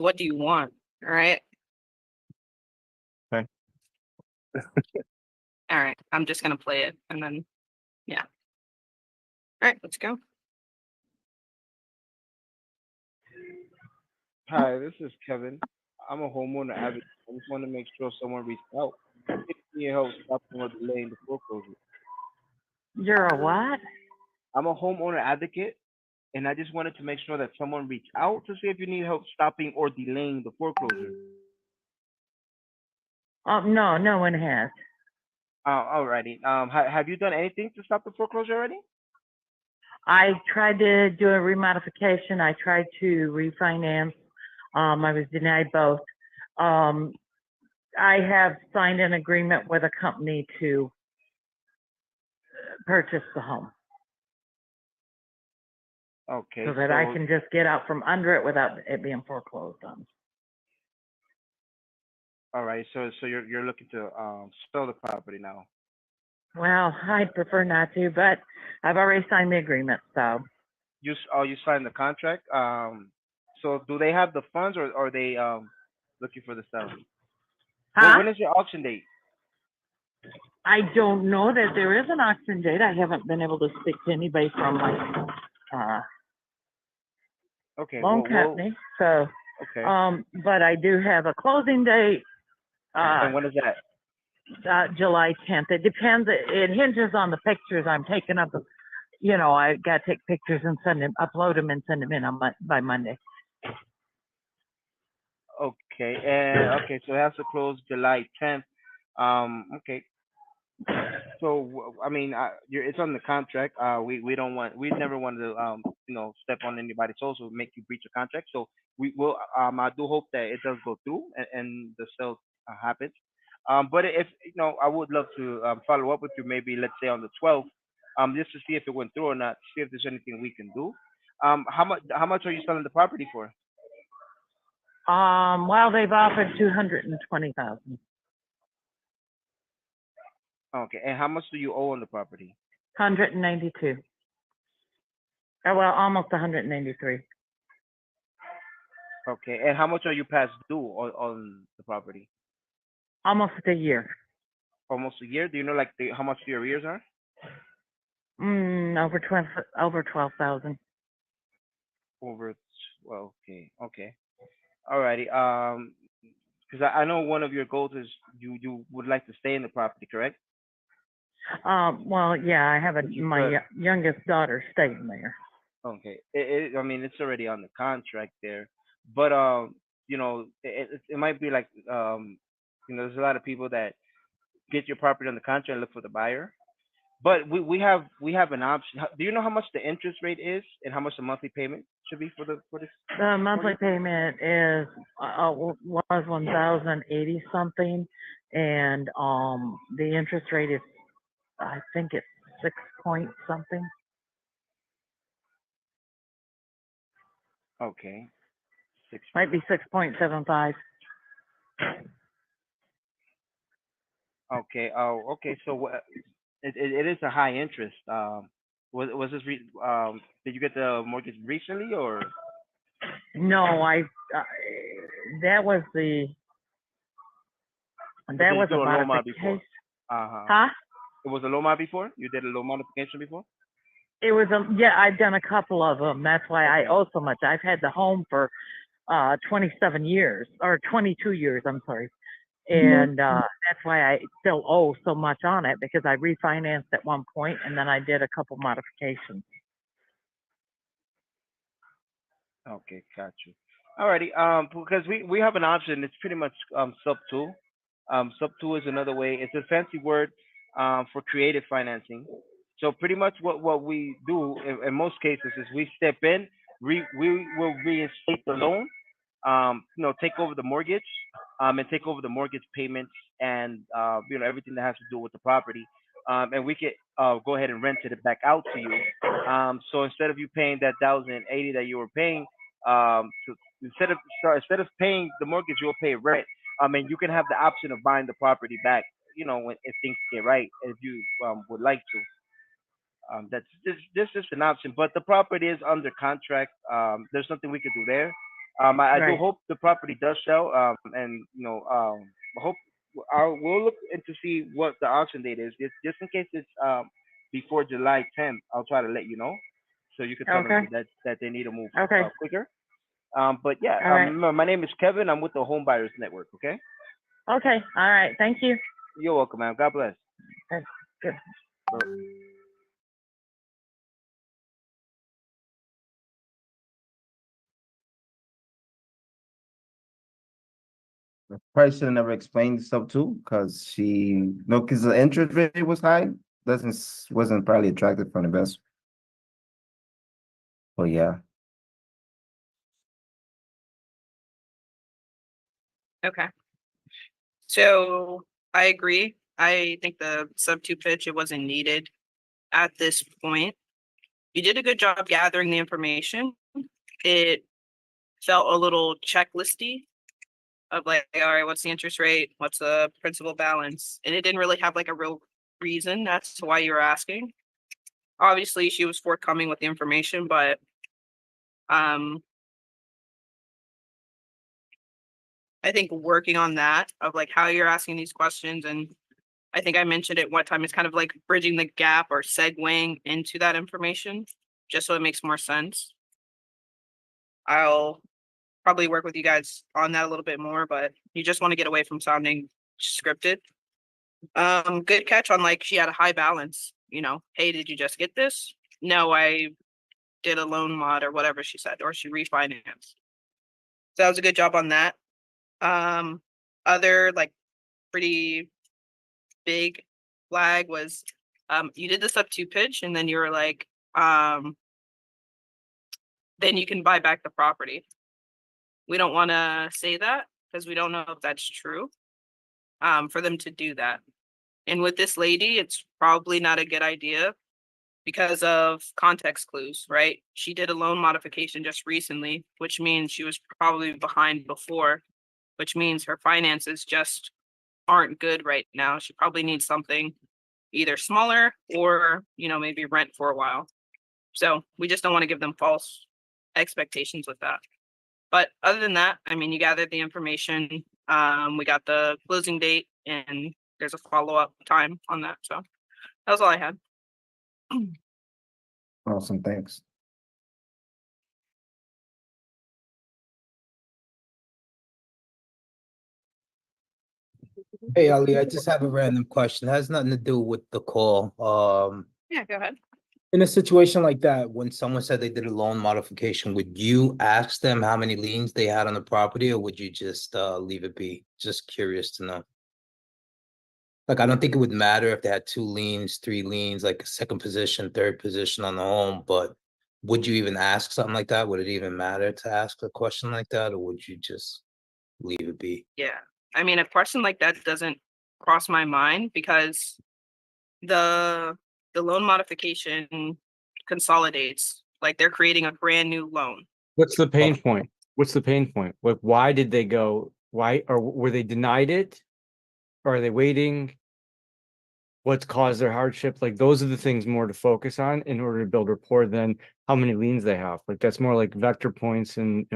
what do you want? All right. Okay. All right. I'm just gonna play it and then yeah. All right, let's go. Hi, this is Kevin. I'm a homeowner advocate. I just want to make sure someone reached out if you need help stopping or delaying the foreclosure. You're a what? I'm a homeowner advocate, and I just wanted to make sure that someone reached out to see if you need help stopping or delaying the foreclosure. Oh, no, no one has. Alrighty. Have you done anything to stop the foreclosure already? I tried to do a remodification. I tried to refinance. I was denied both. Um, I have signed an agreement with a company to purchase the home Okay, so that I can just get out from under it without it being foreclosed on. all right. So you're looking to sell the property now. Well, I'd prefer not to, but I've already signed the agreement, so. You signed the contract. So do they have the funds, or are they looking for the sale? Huh? When is your auction date? I don't know that there is an auction date. I haven't been able to speak to anybody from my Okay. loan company, so. Okay. But I do have a closing date, And when is that? July 10th. It depends. It hinges on the pictures I'm taking of the, I got to take pictures and upload them and send them in by Monday. Okay. And okay, so it has to close July 10th. Okay. So I mean, it's on the contract. We don't want, we never wanted to step on anybody's toes or make you breach a contract. So we will. I do hope that it does go through and the sale happens. But if I would love to follow up with you, maybe let's say on the 12th, just to see if it went through or not, see if there's anything we can do. How much are you selling the property for? Well, they've offered 220,000. Okay, and how much do you owe on the property? 192. Oh, well, almost 193. Okay, and how much are you past due on the property? Almost a year. Almost a year. Do you know like how much your arrears are? Over 12,000. Over 12. Okay. Alrighty. Because I know one of your goals is you would like to stay in the property, correct? Well, yeah, I have my youngest daughter staying there. Okay. I mean, it's already on the contract there, but it might be like there's a lot of people that get your property on the contract and look for the buyer. But we have an option. Do you know how much the interest rate is and how much the monthly payment should be for this? The monthly payment is was 1,080 something, and the interest rate is, I think it's 6 point something. Okay. Might be 6.75. Okay. Oh, okay. So it is a high interest. Was this did you get the mortgage recently or? No, that was the Did that you was do a loan mod modification. before? Uh-huh. Huh? It was a loan mod before? You did a loan modification before? It was yeah. I've done a couple of them. That's why I owe so much. I've had the home for 27 years or 22 years. I'm sorry. And that's why I still owe so much on it, because I refinanced at one point and then I did a couple modifications. Okay, got you. Alrighty, because we have an option. It's pretty much sub two. Sub two is another way. It's a fancy word for creative financing. So pretty much what we do in most cases is we step in, we will reinstate the loan, take over the mortgage, and take over the mortgage payments and everything that has to do with the property, and we could go ahead and rent it back out to you. So instead of you paying that 1,080 that you were paying, instead of paying the mortgage, you'll pay rent. And you can have the option of buying the property back. If things get right, if you would like to. That's this is an option, but the property is under contract. There's nothing we could do there. I do Right. hope the property does sell. And I hope we'll look into see what the auction date is. Just in case it's before July 10th, I'll try to let you know, so you can tell them Okay. that they need to move Okay. quicker. But yeah, All right. remember, my name is Kevin. I'm with the Home Buyers Network. Okay. Okay. All right. Thank you. You're welcome, ma'am. God bless. That's good. Probably should have never explained sub two because because the interest rate was high. Wasn't probably attractive for an investor. But yeah, Okay. So I agree. I think the sub two pitch, it wasn't needed at this point. You did a good job gathering the information. It felt a little checklisty of like, all right, what's the interest rate? What's the principal balance? And it didn't really have like a real reason. That's why you were asking. Obviously, she was forthcoming with the information, but I think working on that of like how you're asking these questions, and I think I mentioned it one time, is kind of like bridging the gap or segueing into that information just so it makes more sense. I'll probably work with you guys on that a little bit more, but you just want to get away from sounding scripted. Good catch on like she had a high balance, hey, did you just get this? No, I did a loan mod or whatever she said, or she refinanced. So that was a good job on that. Other like pretty big flag was you did this up to pitch and then you were like, then you can buy back the property. We don't want to say that because we don't know if that's true for them to do that. And with this lady, it's probably not a good idea because of context clues, right? She did a loan modification just recently, which means she was probably behind before, which means her finances just aren't good right now. She probably needs something either smaller or, maybe rent for a while. So we just don't want to give them false expectations with that. But other than that, I mean, you gathered the information. We got the closing date and there's a follow-up time on that. So that was all I had. awesome. Thanks. Hey, Ali, I just have a random question. It has nothing to do with the call. Yeah, go ahead. In a situation like that, when someone said they did a loan modification, would you ask them how many liens they had on the property, or would you just leave it be? Just curious to know. Like, I don't think it would matter if they had 2 liens, 3 liens, like second position, third position on the home, but would you even ask something like that? Would it even matter to ask a question like that, or would you just leave it be? Yeah. I mean, a question like that doesn't cross my mind because the loan modification consolidates, like they're creating a brand new loan. What's the pain point? What's the pain point? Like, why did they go? Why, or were they denied it? Or are they waiting? What's caused their hardship? Like, those are the things more to focus on in order to build rapport than how many liens they have. Like, that's more like vector points and,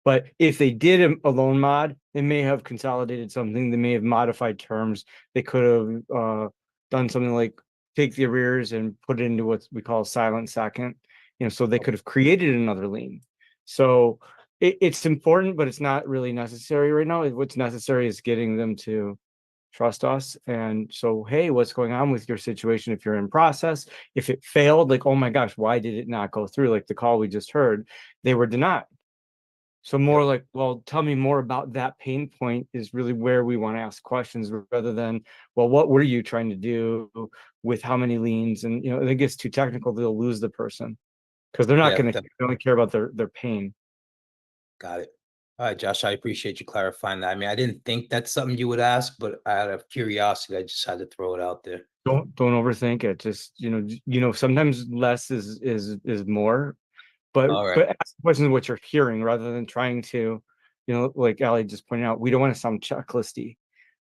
but if they did a loan mod, they may have consolidated something. They may have modified terms. They could have done something like take the arrears and put it into what we call a silent second, so they could have created another lien. So it's important, but it's not really necessary right now. What's necessary is getting them to trust us. And so, hey, what's going on with your situation? If you're in process, if it failed, like, oh my gosh, why did it not go through? Like the call we just heard, they were denied. So more like, well, tell me more about that pain point is really where we want to ask questions rather than, well, what were you trying to do with how many liens? And, if it gets too technical, they'll lose the person because they're not going to only care about their pain. Got it. All right, Josh, I appreciate you clarifying that. I mean, I didn't think that's something you would ask, but out of curiosity, I just had to throw it out there. Don't overthink it. Just, sometimes less is more. But ask questions what you're hearing rather than trying to, like Ali just pointed out, we don't want to sound checklisty.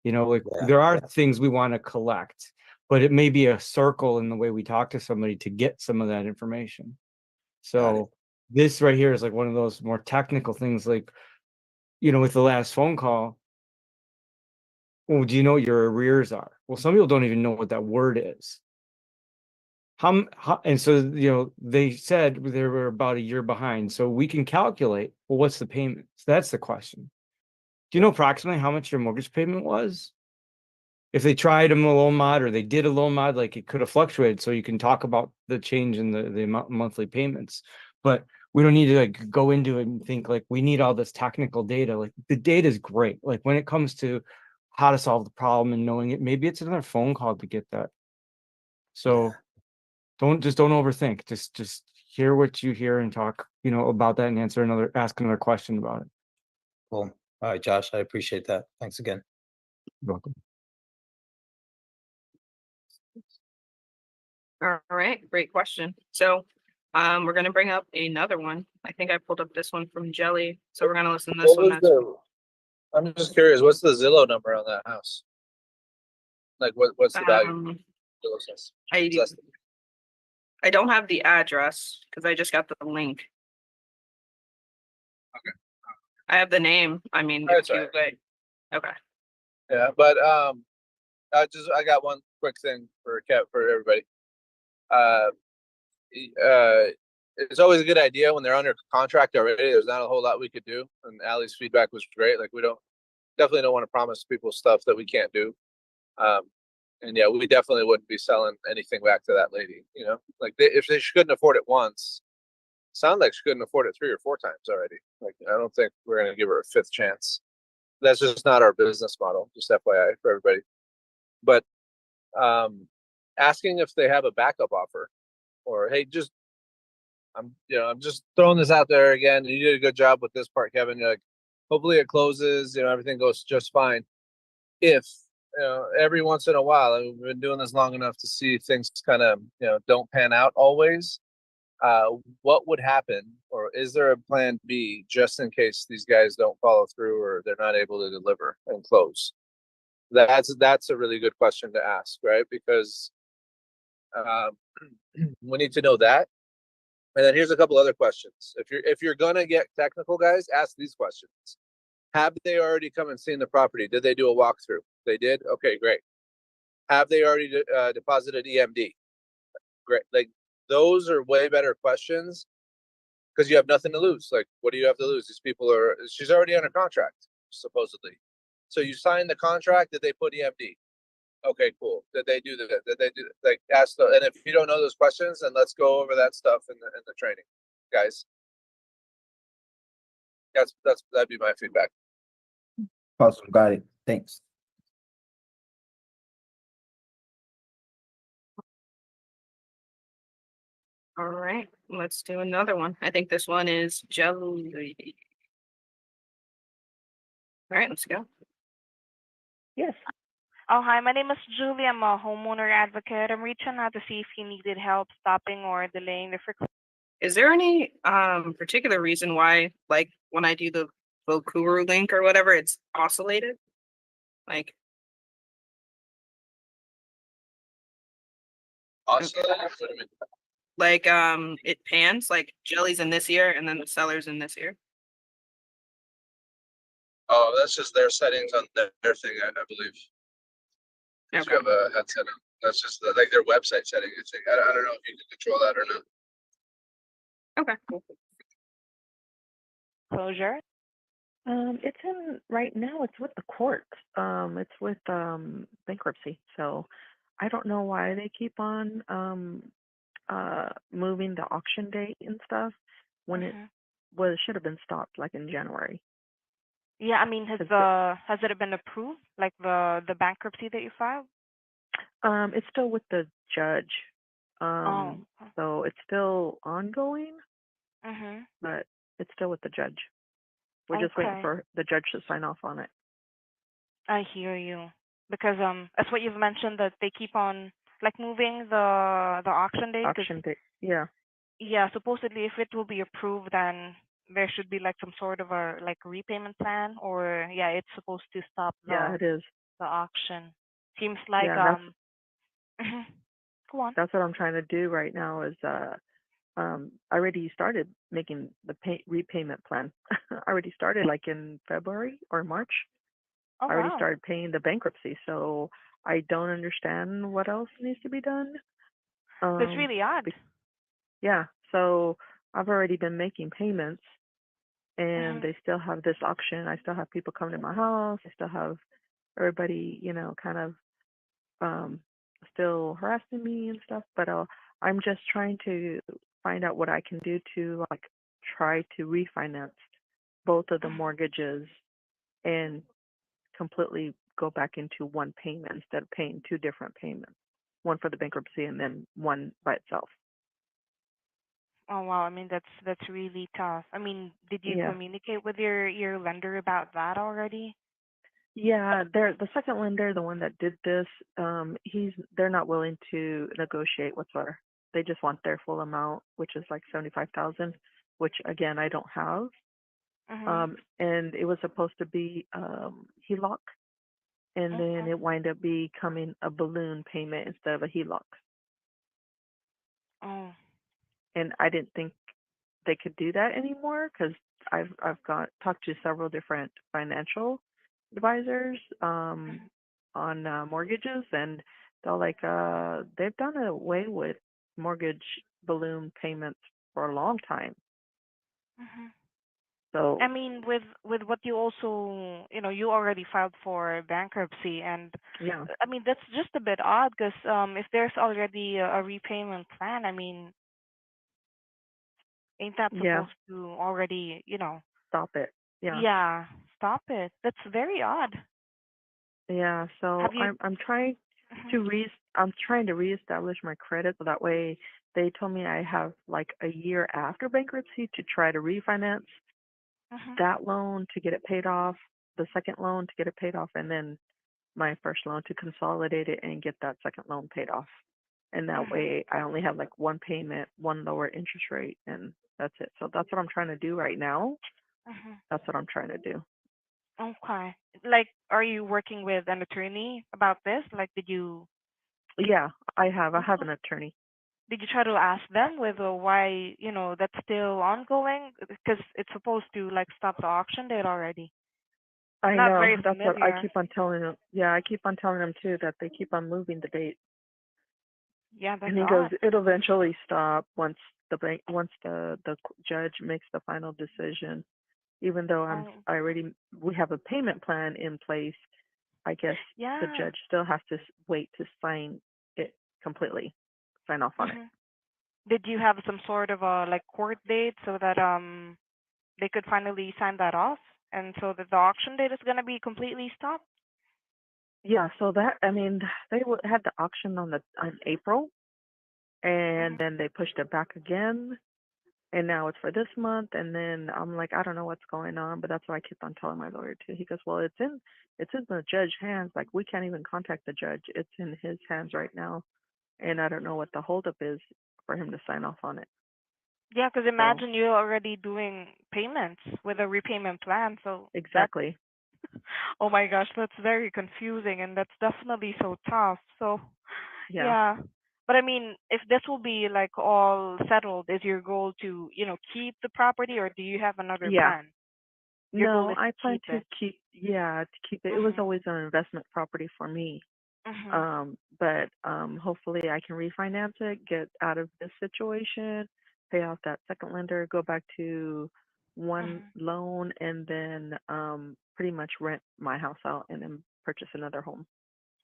There are things we want to collect, but it may be a circle in the way we talk to somebody to get some of that information. So this right here is like one of those more technical things, like with the last phone call, well, do you know what your arrears are? Well, some people don't even know what that word is. And so, they said they were about a year behind. So we can calculate, well, what's the payment? So that's the question. Do you know approximately how much your mortgage payment was? If they tried a loan mod or they did a loan mod, like it could have fluctuated. So you can talk about the change in the monthly payments, but we don't need to like go into it and think like we need all this technical data. Like the data is great. Like when it comes to how to solve the problem and knowing it, maybe it's another phone call to get that. So don't overthink. Just hear what you hear and talk, about that and ask another question about it. Cool. All right, Josh, I appreciate that. Thanks again. You're welcome. All right, great question. So, we're gonna bring up another one. I think I pulled up this one from Jelly, so we're gonna listen to this What one. was the, I'm just curious, what's the Zillow number on that house? Like what's the value? Zillow says. I don't have the address because I just got the link. Okay. I have the name. I mean, That's if you okay. Yeah, but I got one quick thing for everybody. It's always a good idea when they're under contract already. There's not a whole lot we could do, and Allie's feedback was great. Like we definitely don't want to promise people stuff that we can't do. And yeah, we definitely wouldn't be selling anything back to that lady. Like if she couldn't afford it once, sound like she couldn't afford it 3 or 4 times already. Like I don't think we're gonna give her a 5th chance. That's just not our business model. Just FYI for everybody. But asking if they have a backup offer, or hey, I'm just throwing this out there again. You did a good job with this part, Kevin. You're like, hopefully it closes. Everything goes just fine. If every once in a while, and we've been doing this long enough to see things kind of don't pan out always. What would happen, or is there a plan B just in case these guys don't follow through or they're not able to deliver and close? That's a really good question to ask, right? Because we need to know that. And then here's a couple other questions. If you're gonna get technical, guys, ask these questions. Have they already come and seen the property? Did they do a walkthrough? They did? Okay, great. Have they already deposited EMD? Great. Like those are way better questions because you have nothing to lose. Like, what do you have to lose? She's already under contract, supposedly. So you signed the contract. Did they put EMD? Okay, cool. Did they do that? Did they do like ask and if you don't know those questions, then let's go over that stuff in the training, guys. That'd be my feedback. Awesome, got it. Thanks. All right, let's do another one. I think this one is Jelly. All right, let's go. Yes. Oh, hi. My name is Julie. I'm a homeowner advocate. I'm reaching out to see if you needed help stopping or delaying the foreclosure. Is there any particular reason why, like when I do the Foreclosure link or whatever, it's oscillated? Like Oscillated? Okay. What do you mean? like it pans, like Jelly's in this year and then the seller's in this year. Oh, that's just their settings on their thing, I believe. If you Okay. have a headset on. That's just like their website setting. I don't know if you can control that or not. Okay, cool. Closure? It's right now, it's with the court. It's with bankruptcy. So I don't know why they keep on moving the auction date and stuff when it should have been stopped like in January. Yeah, I mean, has it been approved? Like the bankruptcy that you filed? It's still with the judge. Oh. So it's still ongoing, Mm-hmm. but it's still with the judge. We're just waiting Okay. for the judge to sign off on it. I hear you. Because that's what you've mentioned, that they keep on like moving the auction date. Auction date, yeah. Yeah, supposedly if it will be approved, then there should be like some sort of a like repayment plan, or yeah, it's supposed to stop Yeah, it is. the auction. Seems like Yeah, go on. that's what I'm trying to do right now is I already started making the repayment plan. I already started like in February or March. Oh I already wow. started paying the bankruptcy, so I don't understand what else needs to be done. That's really odd. Yeah, so I've already been making payments, and Mhm. they still have this auction. I still have people coming to my house. I still have everybody, kind of um, still harassing me and stuff. But I'm just trying to find out what I can do to like try to refinance both of the mortgages and completely go back into one payment instead of paying two different payments, one for the bankruptcy and then one by itself. Oh wow. I mean, that's really tough. I mean, did you Yeah. communicate with your lender about that already? Yeah, they're the second lender, the one that did this, they're not willing to negotiate whatsoever. They just want their full amount, which is like 75,000, which again I don't have. Mhm. And it was supposed to be HELOC, and then Okay. it wound up becoming a balloon payment instead of a HELOC. Oh. And I didn't think they could do that anymore because I've got talked to several different financial advisors Mhm. on mortgages, and they're like they've done away with mortgage balloon payments for a long time. Mhm. So I mean, with what you also, you already filed for bankruptcy, and yeah, I mean that's just a bit odd because if there's already a repayment plan, I mean, ain't that yeah, supposed to already, stop it. Yeah, yeah, stop it. That's very odd. yeah. So Have you? I'm trying Mhm. to I'm trying to reestablish my credit so that way they told me I have like a year after bankruptcy to try to refinance Mhm. that loan to get it paid off, the second loan to get it paid off, and then my first loan to consolidate it and get that second loan paid off. And that Mhm. way I only have like one payment, one lower interest rate, and that's it. So that's what I'm trying to do right now. Mhm. That's what I'm trying to do. Okay. Like, are you working with an attorney about this? Like, Yeah, I have an attorney. did you try to ask them whether why that's still ongoing? Because it's supposed to like stop the auction date already. I'm I not know. very That's what I familiar. keep on telling them. Yeah, I keep on telling them too that they keep on moving the date. Yeah, that's And he goes, odd. it'll eventually stop once the judge makes the final decision. Even though Oh, we have a payment plan in place, I guess the yeah. judge still has to wait to sign it completely, sign off on it. Hmm. Did you have some sort of a like court date so that they could finally sign that off, and so that the auction date is gonna be completely stopped? Yeah, so that I mean they had the auction on April, and Hmm. then they pushed it back again, and now it's for this month. And then I'm like, I don't know what's going on, but that's what I keep on telling my lawyer too. He goes, well, it's in the judge's hands. Like we can't even contact the judge. It's in his hands right now, and I don't know what the holdup is for him to sign off on it. Yeah, because So imagine you're already doing payments with a repayment plan, so that exactly, oh my gosh, that's very confusing and that's definitely so tough. So, yeah, yeah. But I mean, if this will be like all settled, is your goal to, keep the property or do you have another yeah. plan? Your goal No, is I to plan keep to it. keep it. It was Mhm. always an investment property for me. Mhm. But hopefully I can refinance it, get out of this situation, pay off that second lender, go back to one Mhm. loan, and then pretty much rent my house out and then purchase another home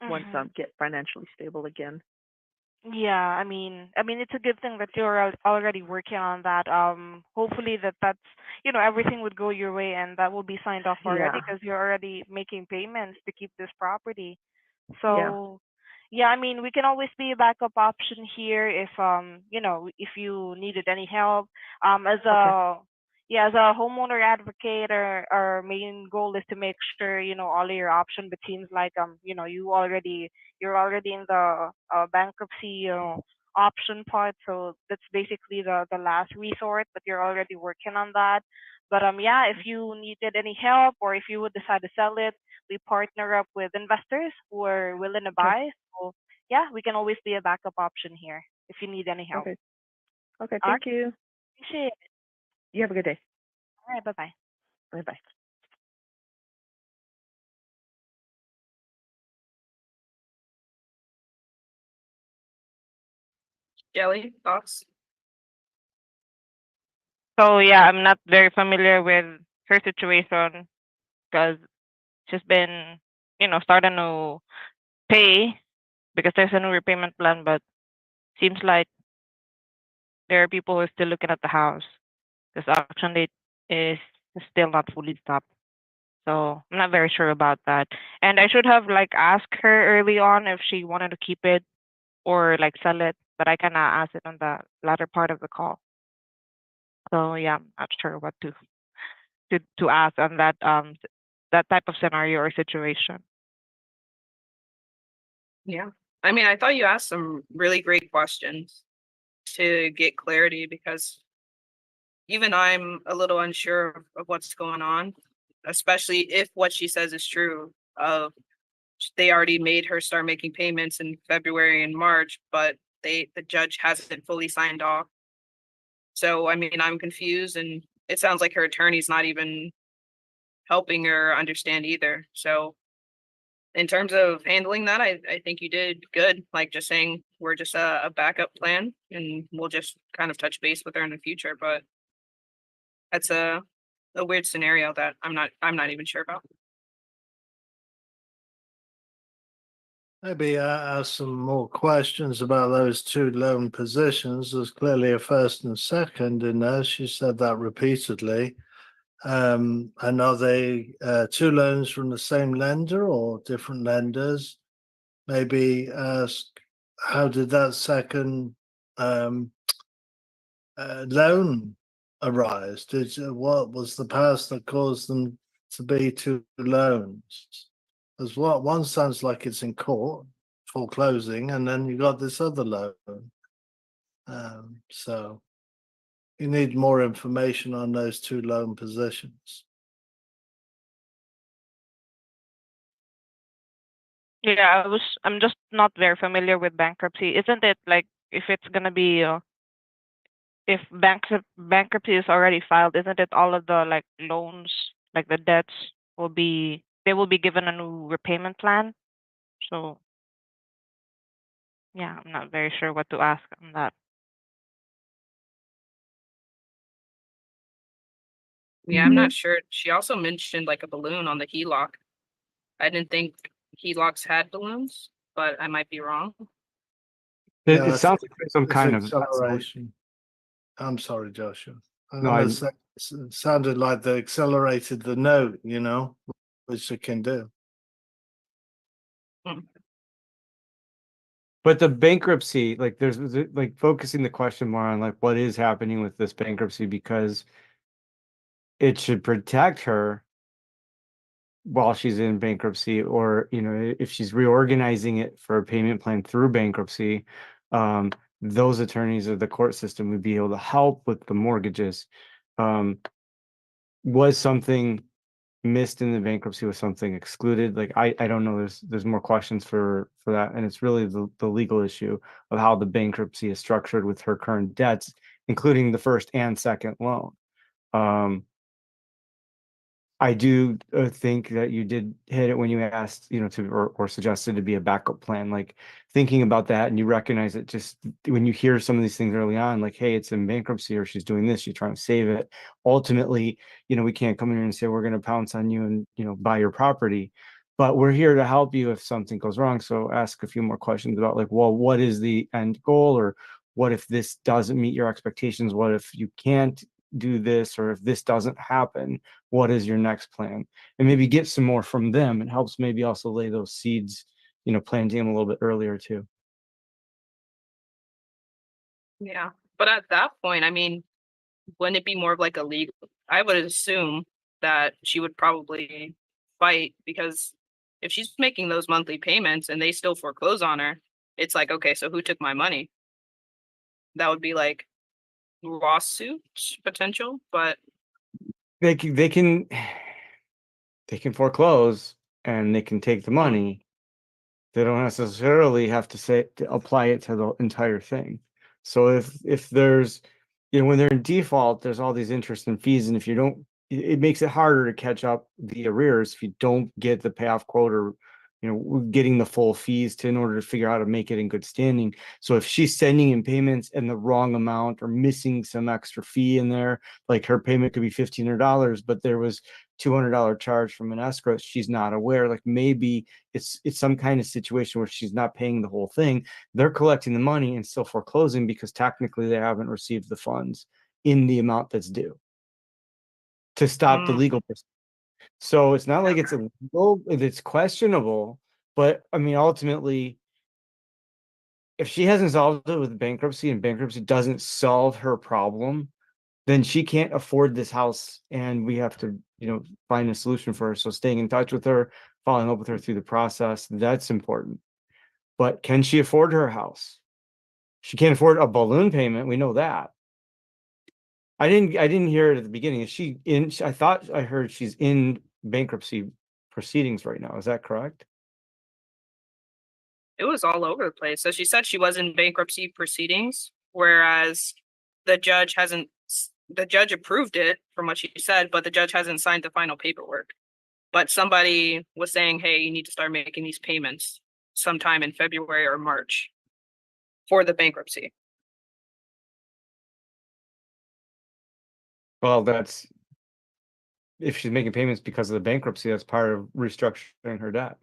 once I Mhm. get financially stable again. Yeah, I mean, it's a good thing that you're already working on that. Hopefully that's, everything would go your way and that will be signed off already Yeah, because you're already making payments to keep this property. yeah. So, yeah, I mean, we can always be a backup option here if if you needed any help. As Okay, a yeah, as a homeowner advocate, our main goal is to make sure all of your option. But seems like you're already in the bankruptcy option part, so that's basically the last resort. But you're already working on that. But yeah, if you needed any help or if you would decide to sell it, we partner up with investors who are willing to okay, buy. So yeah, we can always be a backup option here if you need any help. okay. Okay, All right. thank you. Appreciate it. You have a good day. All right. Bye bye. Bye bye. Jelly, thoughts? So yeah, I'm not very familiar with her situation because she's been, starting to pay because there's a new repayment plan, but seems like there are people who are still looking at the house because auction date is still not fully stopped. So I'm not very sure about that. And I should have like asked her early on if she wanted to keep it or like sell it, but I kind of asked it on the latter part of the call. So yeah, I'm not sure what to ask on that type of scenario or situation. Yeah. I mean, I thought you asked some really great questions to get clarity because even I'm a little unsure of what's going on, especially if what she says is true of they already made her start making payments in February and March, but the judge hasn't fully signed off. So I mean, I'm confused and it sounds like her attorney's not even helping her understand either. So in terms of handling that, I think you did good. Like just saying we're just a backup plan and we'll just kind of touch base with her in the future. But that's a weird scenario that I'm not even sure about. Maybe ask some more questions about those two loan positions. There's clearly a first and second in there. She said that repeatedly. And are they two loans from the same lender or different lenders? Maybe ask how did that second loan arise? What was the past that caused them to be two loans? As what one sounds like it's in court foreclosing, and then you got this other loan. So you need more information on those two loan positions. Yeah, I'm just not very familiar with bankruptcy. Isn't it like if it's gonna be if bankruptcy is already filed, isn't it all of the like loans, like the debts they will be given a new repayment plan? So yeah, I'm not very sure what to ask on that. Yeah, I'm not sure. She also mentioned like a balloon on the HELOC. I didn't think HELOCs had balloons, but I might be wrong. Yeah, It sounds like there's some it's kind of acceleration. I'm sorry, Joshua. I'm No, gonna I- say it sounded like they accelerated the note, which they can do. But the bankruptcy, like there's like focusing the question more on like what is happening with this bankruptcy because it should protect her while she's in bankruptcy, or if she's reorganizing it for a payment plan through bankruptcy, those attorneys or the court system would be able to help with the mortgages. Was something missed in the bankruptcy? Was something excluded? Like I don't know. There's more questions for that, and it's really the legal issue of how the bankruptcy is structured with her current debts, including the first and second loan. I do think that you did hit it when you asked, or suggested to be a backup plan. Like thinking about that, and you recognize it just when you hear some of these things early on, like, hey, it's in bankruptcy, or she's doing this, she's trying to save it. Ultimately, we can't come in here and say we're going to pounce on you and buy your property, but we're here to help you if something goes wrong. So ask a few more questions about like, well, what is the end goal, or what if this doesn't meet your expectations? What if you can't do this, or if this doesn't happen, what is your next plan? And maybe get some more from them. It helps maybe also lay those seeds, planting them a little bit earlier too. Yeah. But at that point, I mean, wouldn't it be more of like a legal? I would assume that she would probably fight because if she's making those monthly payments and they still foreclose on her, it's like, okay, so who took my money? That would be like lawsuit potential, but They can foreclose and they can take the money. They don't necessarily have to apply it to the entire thing. So if there's, when they're in default, there's all these interest and fees, and if you don't, it makes it harder to catch up the arrears if you don't get the payoff quote or, getting the full fees in order to figure out how to make it in good standing. So if she's sending in payments and the wrong amount or missing some extra fee in there, like her payment could be $1,500, but there was $200 charge from an escrow, she's not aware. Like maybe it's some kind of situation where she's not paying the whole thing. They're collecting the money and still foreclosing because technically they haven't received the funds in the amount that's due to stop the legal proceeding. So it's not like it's illegal, it's questionable, but I mean, ultimately, if she hasn't solved it with bankruptcy and bankruptcy doesn't solve her problem, then she can't afford this house and we have to, find a solution for her. So staying in touch with her, following up with her through the process, that's important. But can she afford her house? She can't afford a balloon payment. We know that. I didn't hear it at the beginning. Is she in? I thought I heard she's in bankruptcy proceedings right now. Is that correct? It was all over the place. So she said she was in bankruptcy proceedings, whereas the judge approved it from what she said, but the judge hasn't signed the final paperwork. But somebody was saying, hey, you need to start making these payments sometime in February or March for the bankruptcy. Well, that's if she's making payments because of the bankruptcy, that's part of restructuring her debt.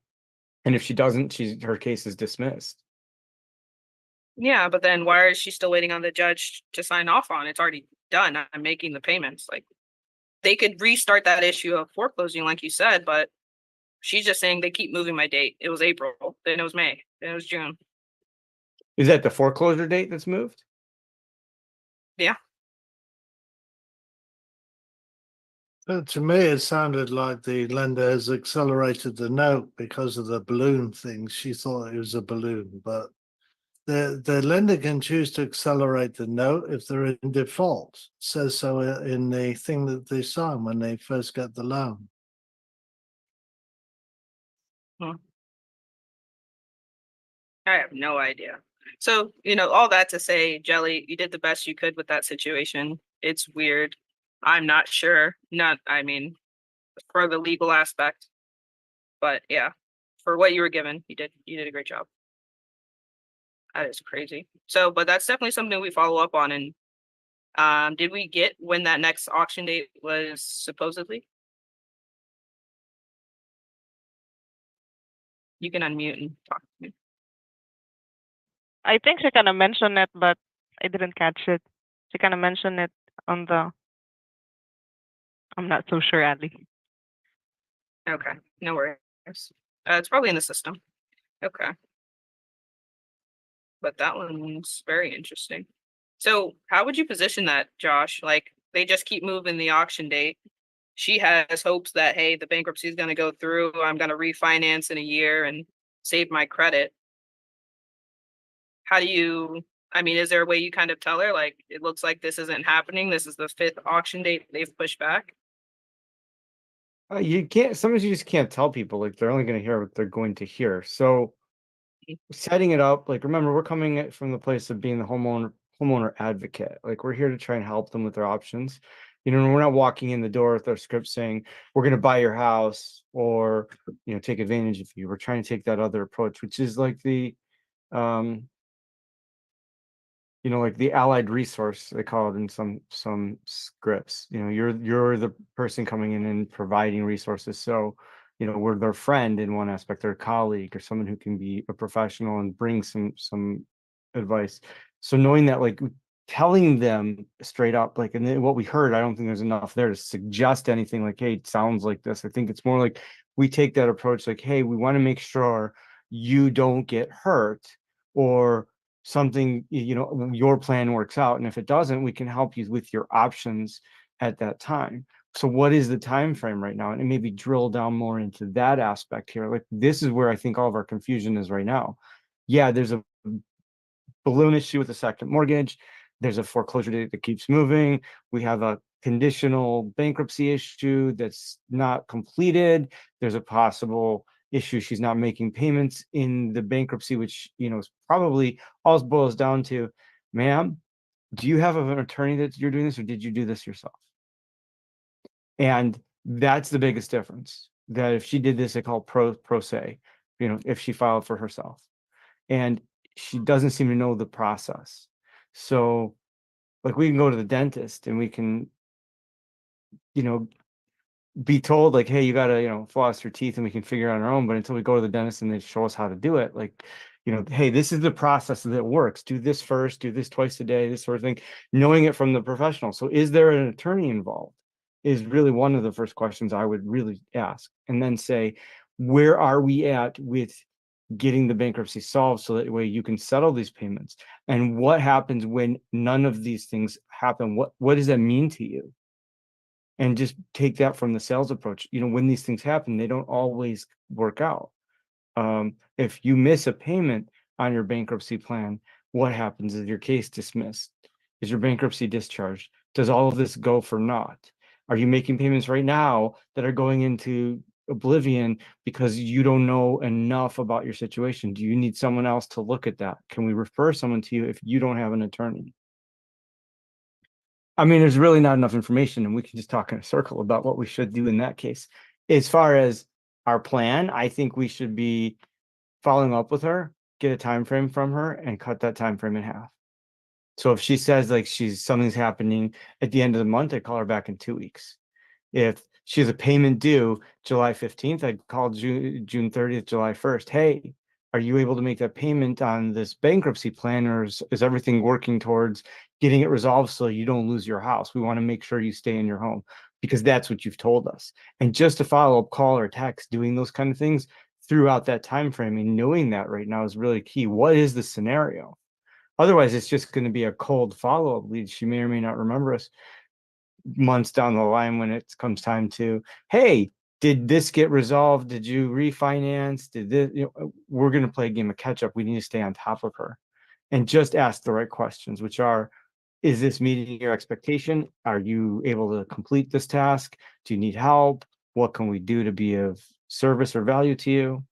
And if she doesn't, her case is dismissed. Yeah, but then why is she still waiting on the judge to sign off on it? It's already done. I'm making the payments. Like they could restart that issue of foreclosing, like you said, but she's just saying they keep moving my date. It was April, then it was May, then it was June. Is that the foreclosure date that's moved? Yeah. To me, it sounded like the lender has accelerated the note because of the balloon thing. She thought it was a balloon, but the lender can choose to accelerate the note if they're in default. It says so in the thing that they sign when they first get the loan. I have no idea. So, all that to say, Jelly, you did the best you could with that situation. It's weird. I'm not sure. For the legal aspect. But yeah, for what you were given, you did a great job. That is crazy. So, but that's definitely something we follow up on. And did we get when that next auction date was supposedly? You can unmute and talk to me. I think she kind of mentioned it, but I didn't catch it. She kind of mentioned it on the. I'm not so sure, Adley. Okay, no worries. It's probably in the system. Okay. But that one's very interesting. So how would you position that, Josh? Like they just keep moving the auction date. She has hopes that, hey, the bankruptcy is going to go through. I'm going to refinance in a year and save my credit. How do you, is there a way you kind of tell her, like, it looks like this isn't happening. This is the 5th auction date they've pushed back. You can't, sometimes you just can't tell people, like they're only going to hear what they're going to hear. So setting it up, like, remember, we're coming from the place of being the homeowner advocate. Like we're here to try and help them with their options. We're not walking in the door with our script saying, we're going to buy your house or, take advantage of you. We're trying to take that other approach, which is like the, like the allied resource, they call it in some scripts. You're the person coming in and providing resources. So, we're their friend in one aspect, their colleague, or someone who can be a professional and bring some advice. So knowing that, like telling them straight up, like, and then what we heard, I don't think there's enough there to suggest anything like, hey, it sounds like this. I think it's more like we take that approach, like, hey, we want to make sure you don't get hurt or something, your plan works out. And if it doesn't, we can help you with your options at that time. So what is the time frame right now? And maybe drill down more into that aspect here. Like this is where I think all of our confusion is right now. Yeah, there's a balloon issue with the second mortgage. There's a foreclosure date that keeps moving. We have a conditional bankruptcy issue that's not completed. There's a possible issue she's not making payments in the bankruptcy, which is probably all it boils down to. ma'am, do you have an attorney that you're doing this, or did you do this yourself? And that's the biggest difference, that if she did this, they call pro se, if she filed for herself. And she doesn't seem to know the process. So like we can go to the dentist and we can, be told like, hey, you gotta, floss your teeth, and we can figure it out on our own. But until we go to the dentist and they show us how to do it, like, hey, this is the process that works. Do this first, do this twice a day, this sort of thing, knowing it from the professional. So is there an attorney involved is really one of the first questions I would really ask. And then say, where are we at with getting the bankruptcy solved so that way you can settle these payments? And what happens when none of these things happen? What does that mean to you? And just take that from the sales approach. When these things happen, they don't always work out. If you miss a payment on your bankruptcy plan, what happens? Is your case dismissed? Is your bankruptcy discharged? Does all of this go for naught? Are you making payments right now that are going into oblivion because you don't know enough about your situation? Do you need someone else to look at that? Can we refer someone to you if you don't have an attorney? I mean, there's really not enough information, and we can just talk in a circle about what we should do in that case. As far as our plan, I think we should be following up with her, get a time frame from her, and cut that time frame in half. So if she says like something's happening at the end of the month, I call her back in 2 weeks. If she has a payment due July 15th, I'd call June 30th, July 1st. Hey, are you able to make that payment on this bankruptcy plan, or is everything working towards getting it resolved so you don't lose your house? We want to make sure you stay in your home because that's what you've told us. And just a follow-up call or text, doing those kind of things throughout that time frame, and knowing that right now is really key. What is the scenario? Otherwise, it's just going to be a cold follow-up lead. She may or may not remember us months down the line when it comes time to, hey, did this get resolved? Did you refinance? Did this, we're going to play a game of catch up. We need to stay on top of her and just ask the right questions, which are, is this meeting your expectation? Are you able to complete this task? Do you need help? What can we do to be of service or value to you?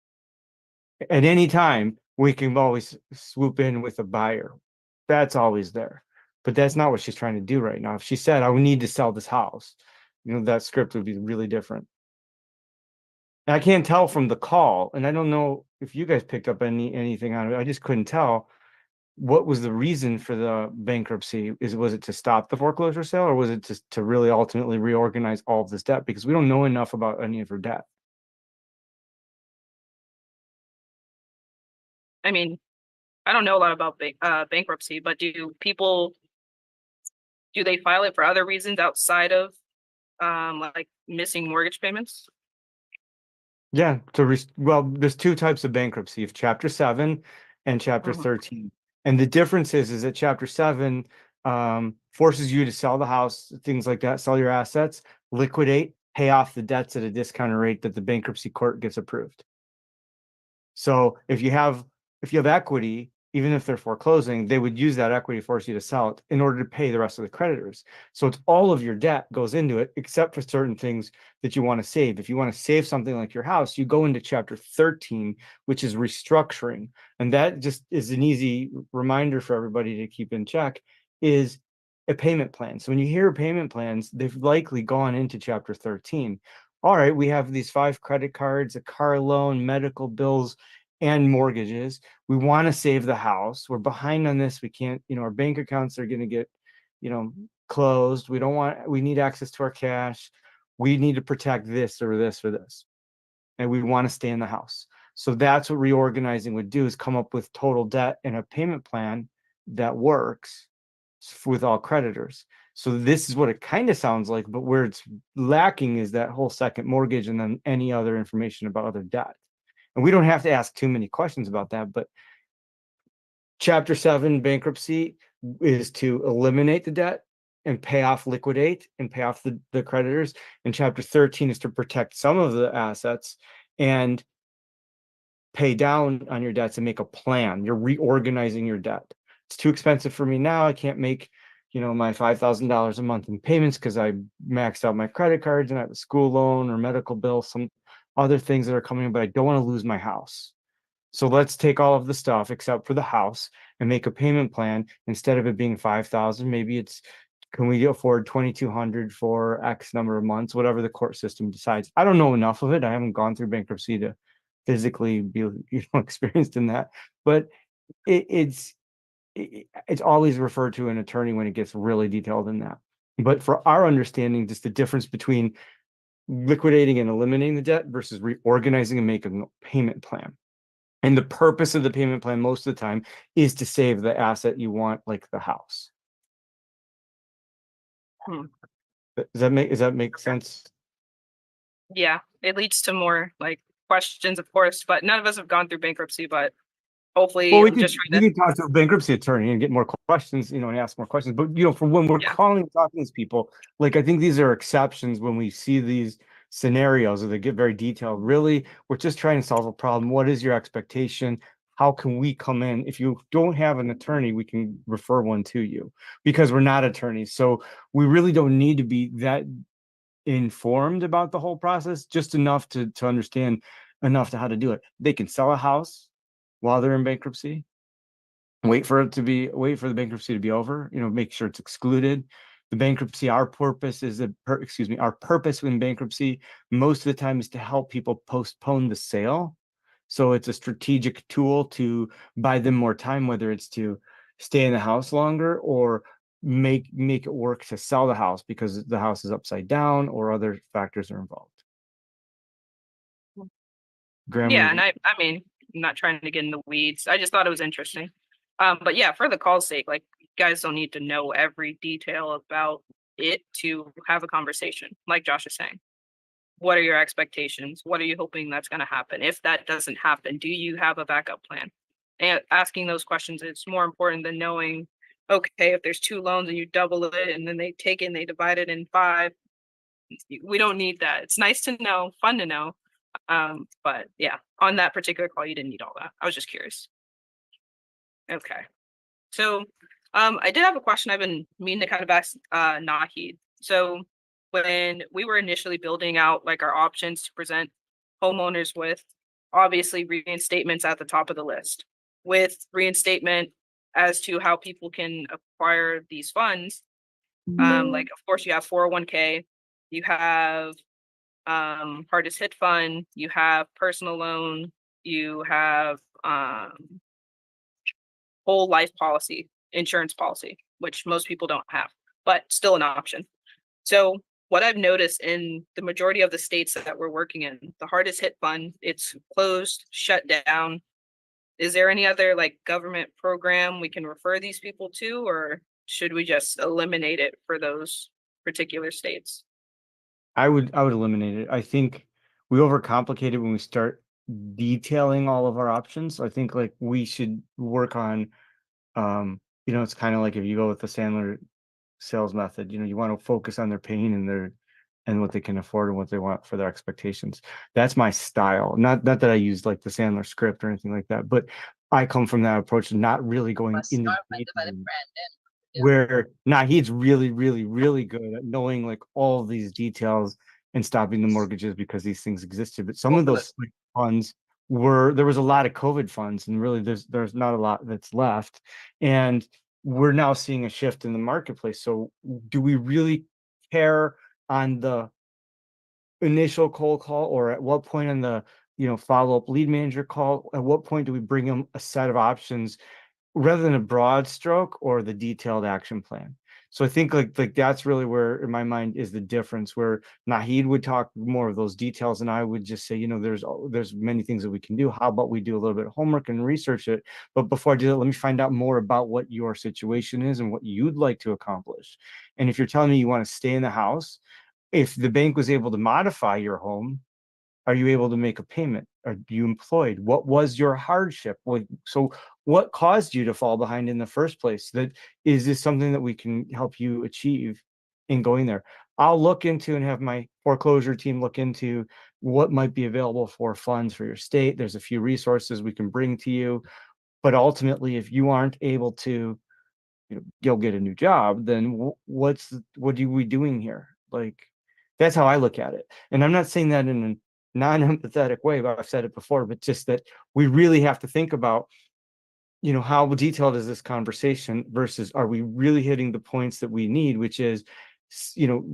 At any time, we can always swoop in with a buyer. That's always there. But that's not what she's trying to do right now. If she said, I need to sell this house, that script would be really different. And I can't tell from the call, and I don't know if you guys picked up anything on it. I just couldn't tell what was the reason for the bankruptcy. Was it to stop the foreclosure sale, or was it to really ultimately reorganize all of this debt? Because we don't know enough about any of her debt. I mean, I don't know a lot about bankruptcy, but do they file it for other reasons outside of like missing mortgage payments? Yeah, well, there's two types of bankruptcy, of Chapter 7 and Chapter 13. And the difference is that Chapter 7 forces you to sell the house, things like that, sell your assets, liquidate, pay off the debts at a discounted rate that the bankruptcy court gets approved. So if you have equity, even if they're foreclosing, they would use that equity to force you to sell it in order to pay the rest of the creditors. So it's all of your debt goes into it, except for certain things that you want to save. If you want to save something like your house, you go into Chapter 13, which is restructuring. And that just is an easy reminder for everybody to keep in check, is a payment plan. So when you hear payment plans, they've likely gone into Chapter 13. All right, we have these 5 credit cards, a car loan, medical bills, and mortgages. We want to save the house. We're behind on this. We can't, our bank accounts are going to get, closed. We need access to our cash. We need to protect this or this or this. And we want to stay in the house. So that's what reorganizing would do, is come up with total debt and a payment plan that works with all creditors. So this is what it kind of sounds like, but where it's lacking is that whole second mortgage and then any other information about other debt. And we don't have to ask too many questions about that, but Chapter 7 bankruptcy is to eliminate the debt and liquidate and pay off the creditors. And Chapter 13 is to protect some of the assets and pay down on your debts and make a plan. You're reorganizing your debt. It's too expensive for me now. I can't make, my $5,000 a month in payments because I maxed out my credit cards and I have a school loan or medical bill, some other things that are coming in, but I don't want to lose my house. So let's take all of the stuff except for the house and make a payment plan. Instead of it being 5,000, maybe it's, can we afford 2,200 for X number of months, whatever the court system decides. I don't know enough of it. I haven't gone through bankruptcy to physically be, experienced in that, but it's always referred to an attorney when it gets really detailed in that. But for our understanding, just the difference between liquidating and eliminating the debt versus reorganizing and making a payment plan. And the purpose of the payment plan most of the time is to save the asset you want, like the house. Does that make sense? Yeah, it leads to more like questions, of course, but none of us have gone through bankruptcy, but hopefully Well, we I'm can, just trying we to, can talk to a bankruptcy attorney and get more questions, and ask more questions. But for when we're Yeah. calling and talking to these people, like I think these are exceptions when we see these scenarios or they get very detailed. Really, we're just trying to solve a problem. What is your expectation? How can we come in? If you don't have an attorney, we can refer one to you because we're not attorneys. So we really don't need to be that informed about the whole process, just enough to understand enough to how to do it. They can sell a house while they're in bankruptcy, wait for the bankruptcy to be over, make sure it's excluded. The bankruptcy, our purpose in bankruptcy most of the time is to help people postpone the sale. So it's a strategic tool to buy them more time, whether it's to stay in the house longer or make it work to sell the house because the house is upside down or other factors are involved. Graham, yeah, and I mean, I'm not trying to get in the weeds. I just thought it was interesting. But yeah, for the call's sake, like you guys don't need to know every detail about it to have a conversation, like Josh is saying. What are your expectations? What are you hoping that's going to happen? If that doesn't happen, do you have a backup plan? And asking those questions is more important than knowing, okay, if there's 2 loans and you double it and then they take it and they divide it in 5, we don't need that. It's nice to know, fun to know. But yeah, on that particular call, you didn't need all that. I was just curious. Okay. So I did have a question I've been meaning to kind of ask Nahid. So when we were initially building out like our options to present homeowners with, obviously reinstatements at the top of the list. With reinstatement as to how people can acquire these funds, like of course you have 401k, you have hardest hit fund, you have personal loan, you have whole life policy, insurance policy, which most people don't have, but still an option. So what I've noticed in the majority of the states that we're working in, the hardest hit fund, it's closed, shut down. Is there any other like government program we can refer these people to, or should we just eliminate it for those particular states? I would eliminate it. I think we overcomplicate it when we start detailing all of our options. I think like we should work on, it's kind of like if you go with the Sandler sales method, you want to focus on their pain and what they can afford and what they want for their expectations. That's my style. Not that I use like the Sandler script or anything like that, but I come from that approach of not really going into where he's really, really, really good at knowing like all of these details and stopping the mortgages because these things existed. But some of those funds there was a lot of COVID funds, and really there's not a lot that's left. And we're now seeing a shift in the marketplace. So do we really care on the initial cold call, or at what point on the follow-up lead manager call, at what point do we bring them a set of options rather than a broad stroke or the detailed action plan? So I think like that's really where in my mind is the difference, where Nahid would talk more of those details and I would just say, there's many things that we can do. How about we do a little bit of homework and research it? But before I do that, let me find out more about what your situation is and what you'd like to accomplish. And if you're telling me you want to stay in the house, if the bank was able to modify your home, are you able to make a payment? Are you employed? What was your hardship? So what caused you to fall behind in the first place? Is this something that we can help you achieve in going there? I'll look into and have my foreclosure team look into what might be available for funds for your state. There's a few resources we can bring to you. But ultimately, if you aren't able to go get a new job, then what are we doing here? Like, that's how I look at it. And I'm not saying that in a non-empathetic way, but I've said it before, but just that we really have to think about you know, how detailed is this conversation versus are we really hitting the points that we need, which is, you know,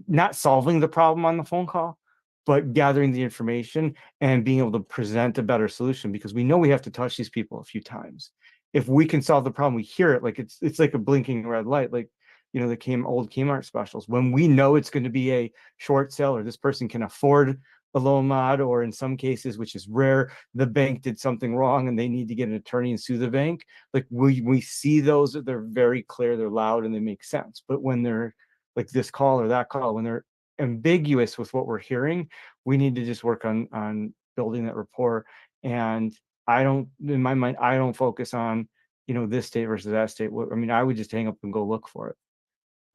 not solving the problem on the phone call, but gathering the information and being able to present a better solution, because we know we have to touch these people a few times. If we can solve the problem, we hear it, like it's like a blinking red light, like, you know, the old Kmart specials. When we know it's going to be a short sale, or this person can afford a loan mod, or in some cases, which is rare, the bank did something wrong and they need to get an attorney and sue the bank. Like we see those, they're very clear, they're loud, and they make sense. But when they're like this call or that call, when they're ambiguous with what we're hearing, we need to just work on building that rapport. And I don't, in my mind, I don't focus on, you know, this state versus that state. I mean, I would just hang up and go look for it.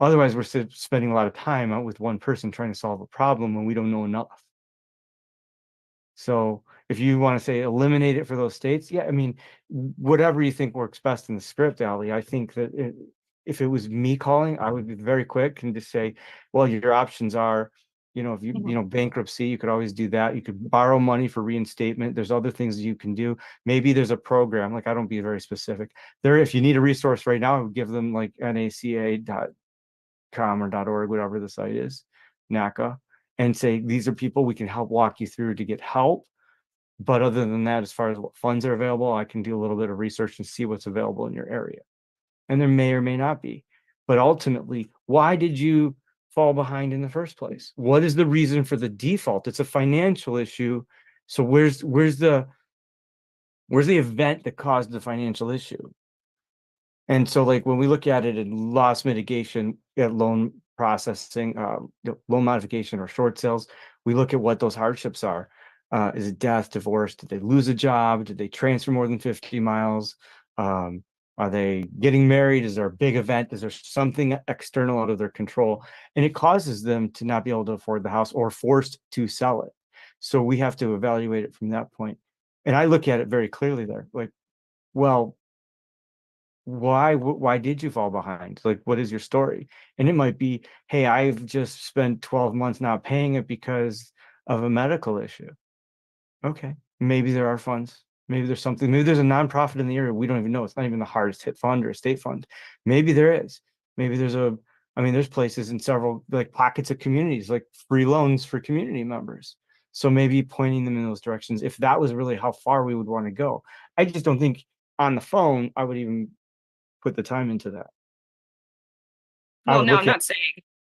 Otherwise, we're spending a lot of time out with one person trying to solve a problem when we don't know enough. So if you want to say eliminate it for those states, yeah, I mean, whatever you think works best in the script, Ali. I think that if it was me calling, I would be very quick and just say, well, your options are, you know, if you, you know, bankruptcy, you could always do that. You could borrow money for reinstatement. There's other things that you can do. Maybe there's a program, like I don't be very specific there. If you need a resource right now, I would give them like NACA.com or .org, whatever the site is, NACA, and say, these are people we can help walk you through to get help. But other than that, as far as what funds are available, I can do a little bit of research and see what's available in your area. And there may or may not be. But ultimately, why did you fall behind in the first place? What is the reason for the default? It's a financial issue. So where's the event that caused the financial issue? And so like when we look at it in loss mitigation, at loan processing, loan modification or short sales, we look at what those hardships are. Is it death, divorce? Did they lose a job? Did they transfer more than 50 miles? Are they getting married? Is there a big event? Is there something external out of their control? And it causes them to not be able to afford the house or forced to sell it. So we have to evaluate it from that point. And I look at it very clearly there, like, well, why did you fall behind? Like, what is your story? And it might be, hey, I've just spent 12 months not paying it because of a medical issue. Okay, maybe there are funds. Maybe there's something. Maybe there's a nonprofit in the area we don't even know. It's not even the hardest hit fund or a state fund. Maybe there is. Maybe there's I mean, there's places in several like pockets of communities, like free loans for community members. So maybe pointing them in those directions, if that was really how far we would want to go. I just don't think on the phone I would even put the time into that. Well, no, I'm not saying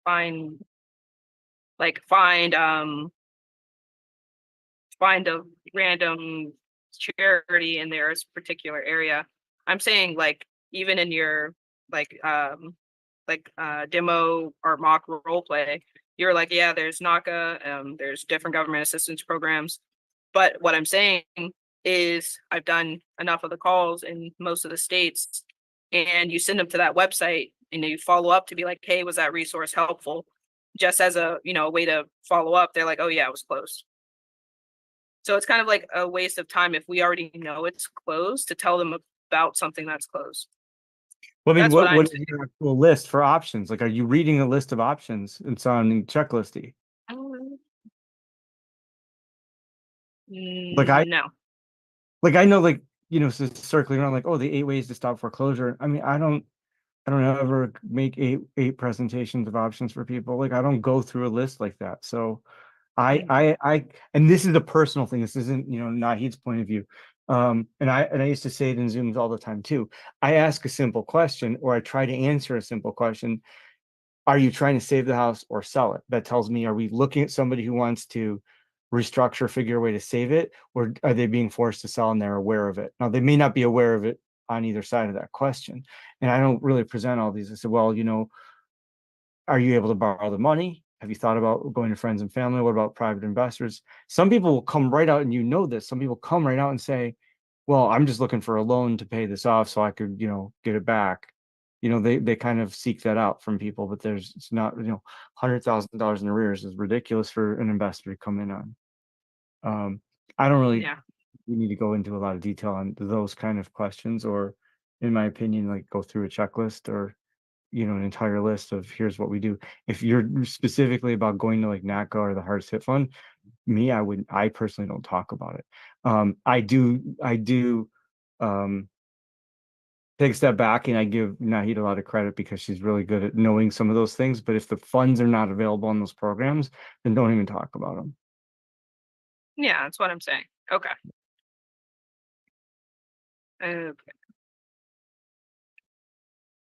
find a random charity in their particular area. I'm saying like even in your demo or mock role play, you're like, yeah, there's NACA, there's different government assistance programs. But what I'm saying is I've done enough of the calls in most of the states, and you send them to that website and you follow up to be like, hey, was that resource helpful? Just as a, you know, a way to follow up. They're like, oh yeah, it was closed. So it's kind of like a waste of time if we already know it's closed to tell them about something that's closed. Well, I mean, That's what is your actual list for options? Like, are you reading a list of options? It's on checklisty. Like no. Like I know, like, you know, so circling around like, oh, the 8 ways to stop foreclosure. I mean, I don't ever make eight presentations of options for people. Like I don't go through a list like that. So I and this is a personal thing. This isn't, you know, Nahid's point of view. And I used to say it in Zooms all the time too. I ask a simple question, or I try to answer a simple question. Are you trying to save the house or sell it? That tells me, are we looking at somebody who wants to restructure, figure a way to save it, or are they being forced to sell and they're aware of it? Now, they may not be aware of it on either side of that question. And I don't really present all these. I said, well, you know, are you able to borrow the money? Have you thought about going to friends and family? What about private investors? Some people will come right out, and you know this, some people come right out and say, well, I'm just looking for a loan to pay this off so I could, you know, get it back. You know, they kind of seek that out from people, but it's not, you know, $100,000 in arrears is ridiculous for an investor to come in on. I don't really, we need to go into a lot of detail on those kind of questions, or in my opinion, like go through a checklist or, you know, an entire list of here's what we do. If you're specifically about going to like NACA or the hardest hit fund, I personally don't talk about it. I do take a step back, and I give Nahid a lot of credit because she's really good at knowing some of those things. But if the funds are not available in those programs, then don't even talk about them. Yeah, that's what I'm saying. Okay. Okay.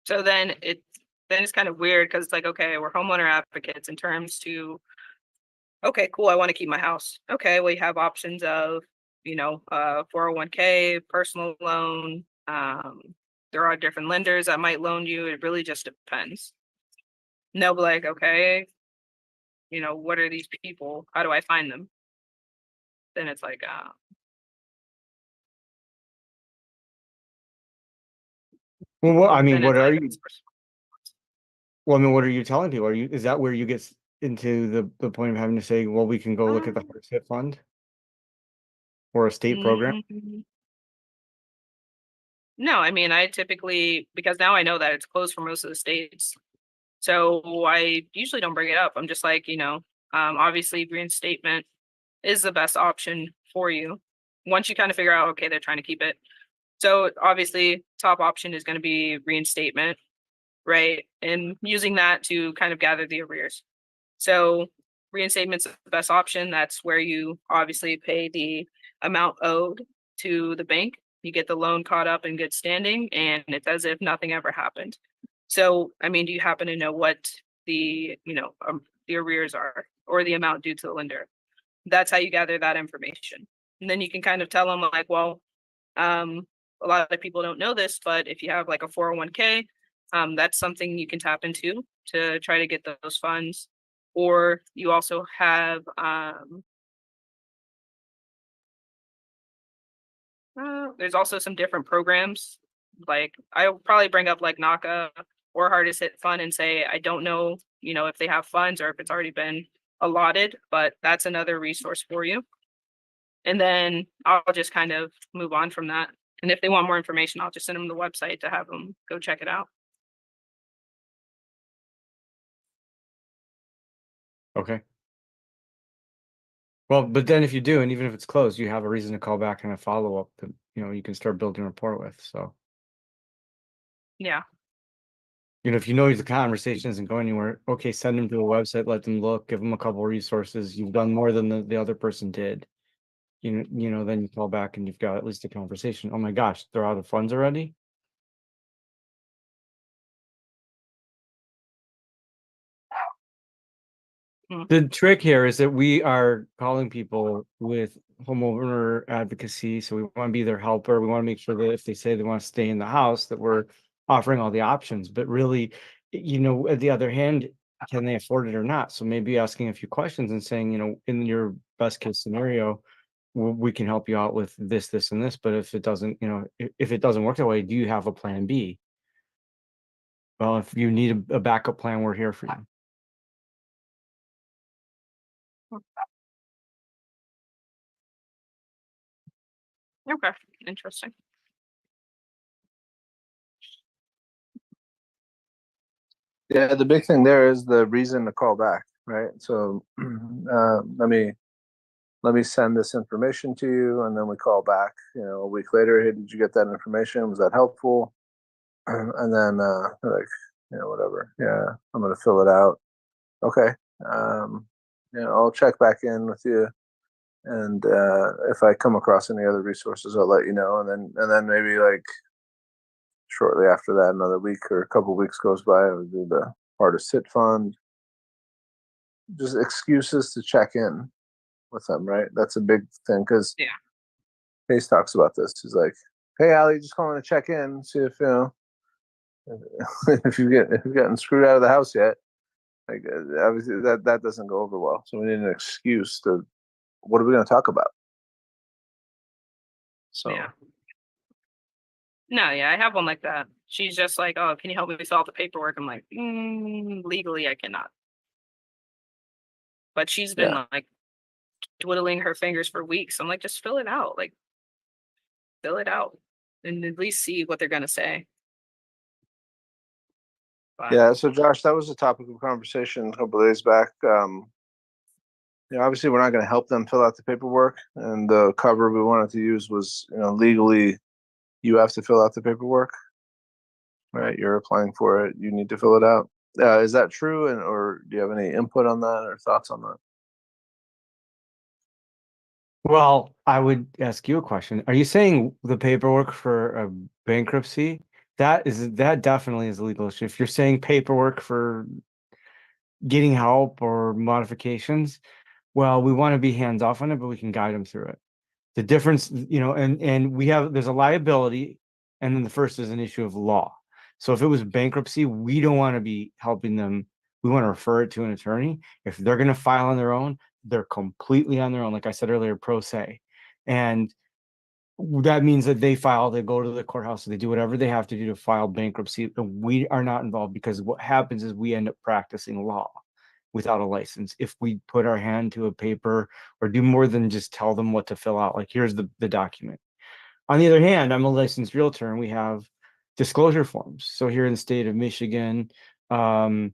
So then it's kind of weird because it's like, okay, we're homeowner advocates in terms to, okay, cool, I want to keep my house. Okay, well, you have options of, 401k, personal loan. There are different lenders that might loan you. It really just depends. And they'll be like, okay, what are these people? How do I find them? Then it's like, Well, I mean, then what it's are like, you? Well, I mean, what are you telling people? Is that where you get into the point of having to say, well, we can go look at the hardship fund or a state program? No, I mean, I typically, because now I know that it's closed for most of the states. So I usually don't bring it up. I'm just like, obviously reinstatement is the best option for you. Once you kind of figure out, okay, they're trying to keep it. So obviously top option is going to be reinstatement, right? And using that to kind of gather the arrears. So reinstatement's the best option. That's where you obviously pay the amount owed to the bank. You get the loan caught up in good standing, and it's as if nothing ever happened. So, I mean, do you happen to know what the arrears are or the amount due to the lender? That's how you gather that information. And then you can kind of tell them like, well, a lot of people don't know this, but if you have like a 401k, that's something you can tap into to try to get those funds. Or you also have, there's also some different programs. Like I'll probably bring up like NACA or Hardest Hit Fund and say, I don't know, if they have funds or if it's already been allotted, but that's another resource for you. And then I'll just kind of move on from that. And if they want more information, I'll just send them the website to have them go check it out. Okay. Well, but then if you do, and even if it's closed, you have a reason to call back and a follow-up that, you can start building rapport with. So, Yeah. if you know the conversation isn't going anywhere, okay, send them to a website, let them look, give them a couple resources. You've done more than the other person did. Then you call back and you've got at least a conversation. Oh my gosh, they're out of funds already? The trick here is that we are calling people with homeowner advocacy. So we want to be their helper. We want to make sure that if they say they want to stay in the house, that we're offering all the options. But really, at the other hand, can they afford it or not? So maybe asking a few questions and saying, in your best case scenario, we can help you out with this, this, and this. But if it doesn't, if it doesn't work that way, do you have a plan B? Well, if you need a backup plan, we're here for you. Okay. Interesting. Yeah, the big thing there is the reason to call back, right? So let me send this information to you, and then we call back, a week later. Hey, did you get that information? Was that helpful? And then they're like, whatever. Yeah, I'm gonna fill it out. Okay. I'll check back in with you, and if I come across any other resources, I'll let you know. And then maybe like shortly after that, another week or a couple weeks goes by, I would do the Hardest Hit Fund. Just excuses to check in with them, right? That's a big thing because Yeah. Pace talks about this. He's like, "Hey, Ali, just calling to check in, see if if you've gotten screwed out of the house yet." Like, obviously that doesn't go over well. So we need an excuse to, what are we going to talk about? So Yeah. No, yeah, I have one like that. She's just like, oh, can you help me fill out the paperwork? I'm like, legally, I cannot. But she's been like twiddling her fingers for weeks. I'm like, just fill it out. Like, fill it out and at least see what they're going to say. But, yeah, so Josh, that was a topic of conversation a couple of days back. Obviously we're not going to help them fill out the paperwork, and the cover we wanted to use was, legally you have to fill out the paperwork. right? You're applying for it. You need to fill it out. Is that true? And or do you have any input on that or thoughts on that? Well, I would ask you a question. Are you saying the paperwork for a bankruptcy? That definitely is a legal issue. If you're saying paperwork for getting help or modifications, well, we want to be hands off on it, but we can guide them through it. The difference, and there's a liability, and then the first is an issue of law. So if it was bankruptcy, we don't want to be helping them. We want to refer it to an attorney. If they're going to file on their own, they're completely on their own. Like I said earlier, pro se. And that means that they go to the courthouse, they do whatever they have to do to file bankruptcy. And we are not involved, because what happens is we end up practicing law without a license if we put our hand to a paper or do more than just tell them what to fill out. Like, here's the document. On the other hand, I'm a licensed realtor and we have disclosure forms. So here in the state of Michigan, the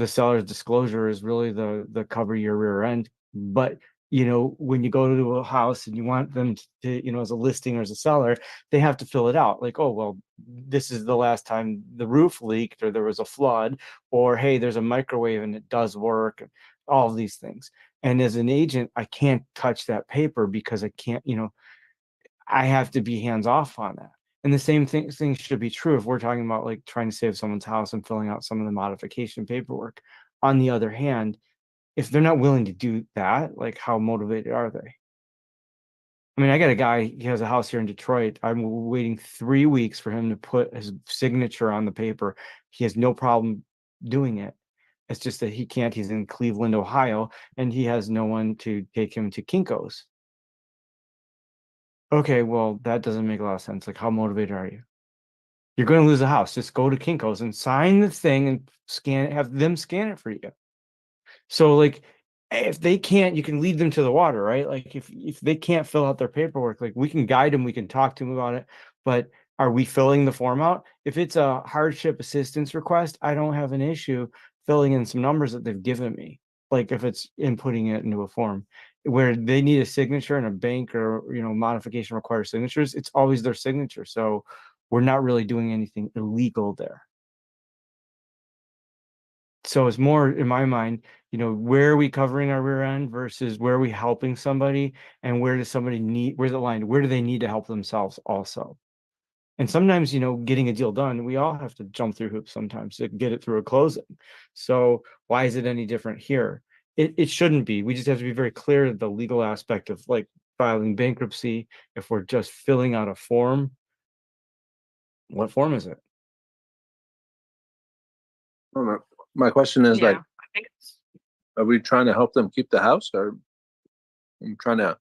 seller's disclosure is really the cover your rear end. But when you go to a house and you want them to, as a listing or as a seller, they have to fill it out. Like, oh, well, this is the last time the roof leaked or there was a flood, or, hey, there's a microwave and it does work, all of these things. And as an agent, I can't touch that paper because I can't, I have to be hands off on that. And the same thing should be true if we're talking about like trying to save someone's house and filling out some of the modification paperwork. On the other hand, if they're not willing to do that, like, how motivated are they? I mean, I got a guy, he has a house here in Detroit. I'm waiting 3 weeks for him to put his signature on the paper. He has no problem doing it. It's just that he can't. He's in Cleveland, Ohio, and he has no one to take him to Kinko's. Okay, well, that doesn't make a lot of sense. Like, how motivated are you? You're going to lose the house. Just go to Kinko's and sign the thing and scan it, have them scan it for you. So, like, if they can't, you can lead them to the water, right? Like, if they can't fill out their paperwork, like, we can guide them, we can talk to them about it, but are we filling the form out? If it's a hardship assistance request, I don't have an issue filling in some numbers that they've given me. Like, if it's inputting it into a form where they need a signature and a bank or, modification requires signatures, it's always their signature. So we're not really doing anything illegal there. So it's more, in my mind, where are we covering our rear end versus where are we helping somebody, and where's the line? Where do they need to help themselves also? And sometimes, getting a deal done, we all have to jump through hoops sometimes to get it through a closing. So why is it any different here? It shouldn't be. We just have to be very clear that the legal aspect of like filing bankruptcy, if we're just filling out a form, what form is it? My question is, like, I think it's, are we trying to help them keep the house, or I'm trying to,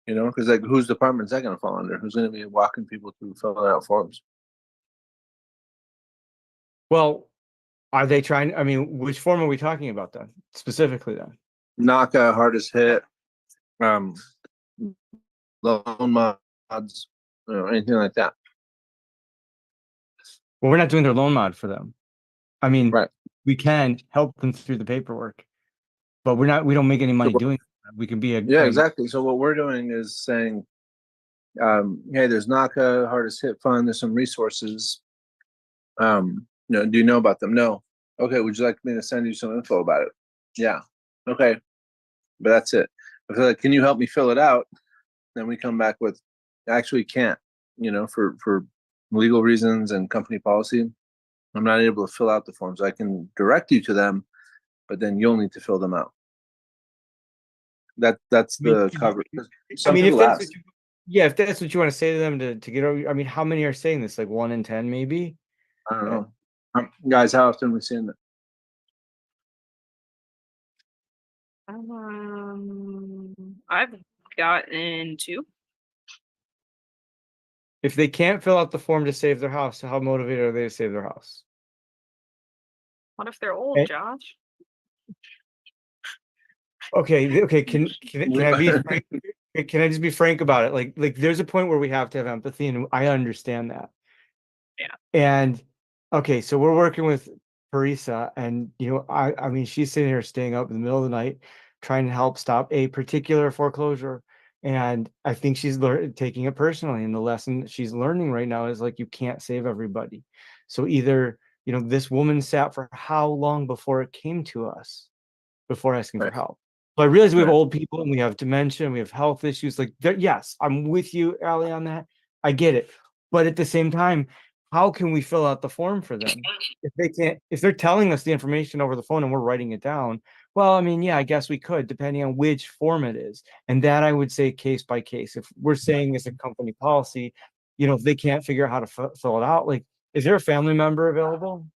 because like, whose department is that going to fall under? Who's going to be walking people through filling out forms? Well, are they trying? I mean, which form are we talking about then, specifically then? NACA, hardest hit, loan mods, anything like that. Well, we're not doing their loan mod for them. I mean, Right. we can help them through the paperwork, but we don't make any money doing that. We can be Yeah, exactly. So what we're doing is saying, hey, there's NACA, hardest hit fund, there's some resources. Do you know about them? No. Okay, would you like me to send you some info about it? Yeah. Okay. But that's it. If they're like, can you help me fill it out? Then we come back with, actually can't, for legal reasons and company policy, I'm not able to fill out the forms. I can direct you to them, but then you'll need to fill them out. That's the cover. Some people ask. If that's what you want to say to them to get over. I mean, how many are saying this? Like 1 in 10, maybe? I don't know. Guys, how often are we seeing that? I've gotten 2. If they can't fill out the form to save their house, how motivated are they to save their house? What if they're old, Okay. Josh? Okay. Can I be frank? Can I just be frank about it? Like there's a point where we have to have empathy, and I understand that. Yeah. And okay, so we're working with Parisa, and I mean, she's sitting here staying up in the middle of the night trying to help stop a particular foreclosure. And I think she's taking it personally. And the lesson that she's learning right now is like, you can't save everybody. So either, you know, this woman sat for how long before it came to us, before asking for Right. help. So I realize we have Right. old people and we have dementia and we have health issues. Like, yes, I'm with you, Allie, on that. I get it. But at the same time, how can we fill out the form for them? If they can't, if they're telling us the information over the phone and we're writing it down, well, I mean, yeah, I guess we could, depending on which form it is. And that I would say case by case. If we're saying it's a company policy, you know, if they can't figure out how to fill it out, like, is there a family member available?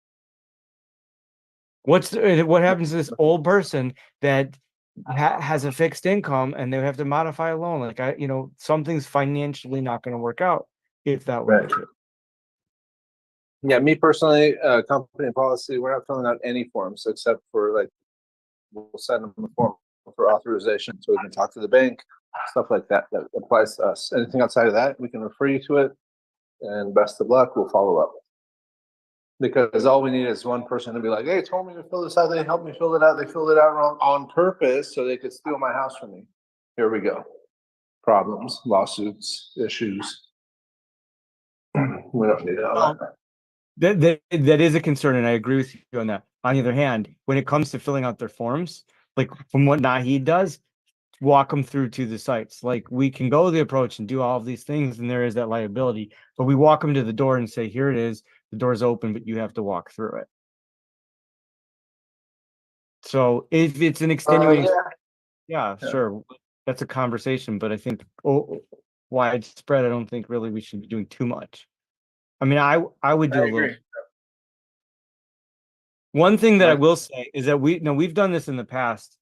What happens to this old person that has a fixed income and they have to modify a loan? Like, you know, something's financially not going to work out if that were the Right. case. Yeah, me personally, company policy, we're not filling out any forms except for like, we'll send them a form for authorization so we can talk to the bank, stuff like that, that applies to us. Anything outside of that, we can refer you to it, and best of luck, we'll follow up. Because all we need is one person to be like, hey, told me to fill this out, they helped me fill it out, they filled it out wrong on purpose so they could steal my house from me. Here we go. Problems, lawsuits, issues. We don't need all that. That is a concern, and I agree with you on that. On the other hand, when it comes to filling out their forms, like from what Nahid does, walk them through to the sites. Like, we can go the approach and do all of these things, and there is that liability, but we walk them to the door and say, here it is, the door's open, but you have to walk through it. So if it's an extenuating, yeah, sure, that's a conversation, but I think widespread, I don't think really we should be doing too much. I mean, I would do a little. One thing that I will say is that we've done this in the past,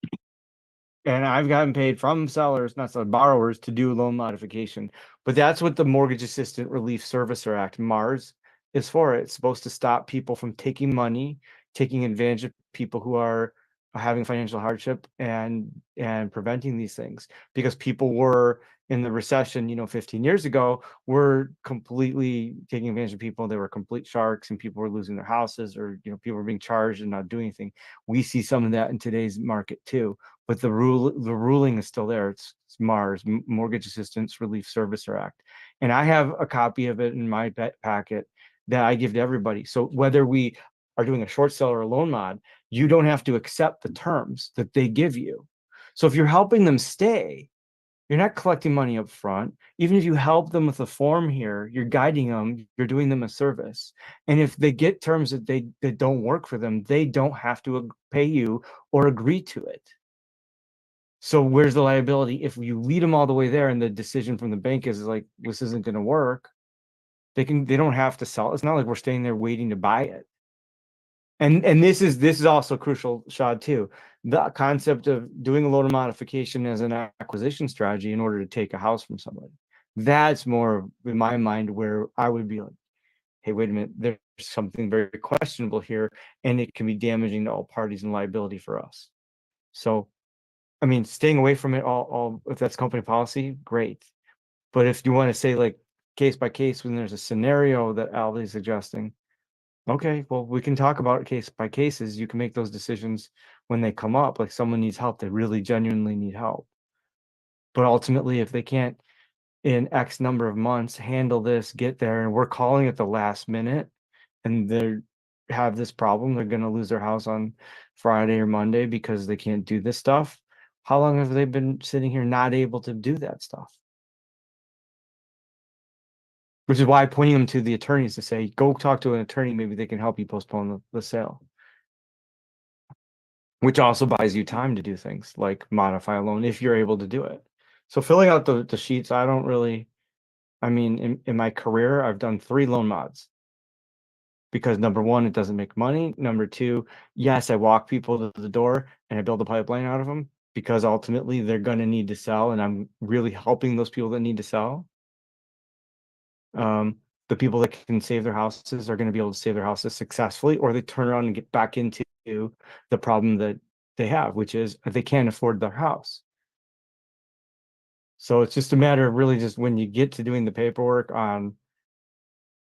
and I've gotten paid from sellers, not sellers, borrowers, to do loan modification. But that's what the Mortgage Assistant Relief Servicer Act, MARS, is for. It's supposed to stop people from taking money, taking advantage of people who are having financial hardship, and preventing these things, because people were in the recession, 15 years ago, were completely taking advantage of people. They were complete sharks, and people were losing their houses, or people were being charged and not doing anything. We see some of that in today's market too, but the ruling is still there. It's MARS, Mortgage Assistance Relief Servicer Act, and I have a copy of it in my packet that I give to everybody. So whether we are doing a short sale or a loan mod, you don't have to accept the terms that they give you. So if you're helping them stay, you're not collecting money up front. Even if you help them with the form here, you're guiding them, you're doing them a service. And if they get terms that don't work for them, they don't have to pay you or agree to it. So where's the liability? If you lead them all the way there and the decision from the bank is like, this isn't going to work, they don't have to sell. It's not like we're staying there waiting to buy it. And this is also crucial, Shad, too. The concept of doing a loan modification as an acquisition strategy in order to take a house from somebody. That's more, in my mind, where I would be like, hey, wait a minute, there's something very questionable here, and it can be damaging to all parties and liability for us. So, I mean, staying away from it all if that's company policy, great. But if you want to say like case by case, when there's a scenario that Ali is suggesting, okay, well, we can talk about it case by cases. You can make those decisions when they come up, like someone needs help, they really genuinely need help. But ultimately, if they can't in X number of months handle this, get there, and we're calling it the last minute, and they have this problem, they're going to lose their house on Friday or Monday because they can't do this stuff. How long have they been sitting here not able to do that stuff? Which is why pointing them to the attorneys to say, go talk to an attorney, maybe they can help you postpone the sale. Which also buys you time to do things like modify a loan if you're able to do it. So filling out the sheets, I don't really, I mean, in my career, I've done 3 loan mods. Because number one, it doesn't make money. Number two, yes, I walk people to the door and I build a pipeline out of them, because ultimately they're going to need to sell, and I'm really helping those people that need to sell. The people that can save their houses are going to be able to save their houses successfully, or they turn around and get back into the problem that they have, which is they can't afford their house. So it's just a matter of really just when you get to doing the paperwork on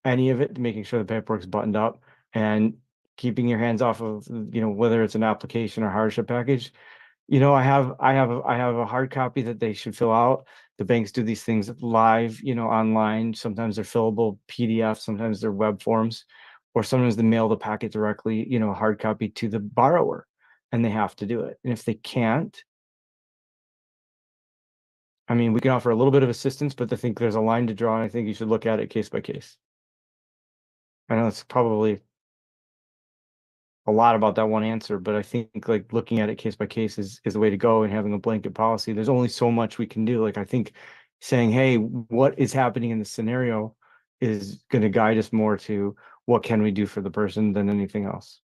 any of it, making sure the paperwork's buttoned up and keeping your hands off of, whether it's an application or hardship package. I have a hard copy that they should fill out The banks do these things live, online. Sometimes they're fillable PDFs, sometimes they're web forms, or sometimes they mail the packet directly, hard copy to the borrower, and they have to do it. And if they can't, I mean, we can offer a little bit of assistance, but I think there's a line to draw, and I think you should look at it case by case. I know it's probably a lot about that one answer, but I think like looking at it case by case is the way to go, and having a blanket policy. There's only so much we can do. Like, I think saying, hey, what is happening in this scenario is going to guide us more to what can we do for the person than anything else.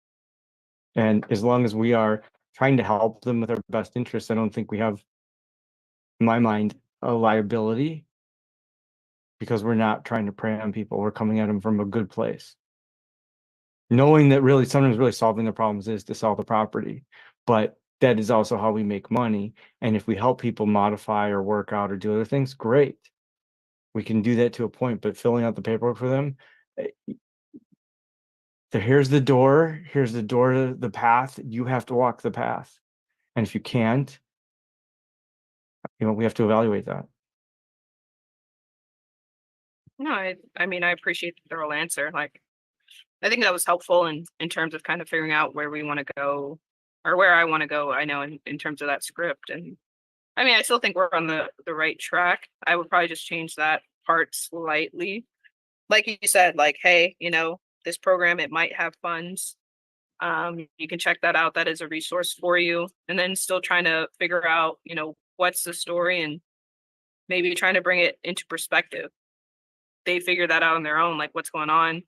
And as long as we are trying to help them with our best interests, I don't think we have, in my mind, a liability, because we're not trying to prey on people. We're coming at them from a good place, knowing that really sometimes really solving the problems is to sell the property, but that is also how we make money. And if we help people modify or work out or do other things, great. We can do that to a point, but filling out the paperwork for them, here's the door to the path. You have to walk the path. And if you can't, we have to evaluate that. No, I mean, I appreciate the thorough answer. Like, I think that was helpful in terms of kind of figuring out where we want to go, or where I want to go. I know in terms of that script. And I mean, I still think we're on the right track. I would probably just change that part slightly. Like you said, like, hey, this program, it might have funds. You can check that out. That is a resource for you. And then still trying to figure out, what's the story, and maybe trying to bring it into perspective. They figure that out on their own, like, what's going on?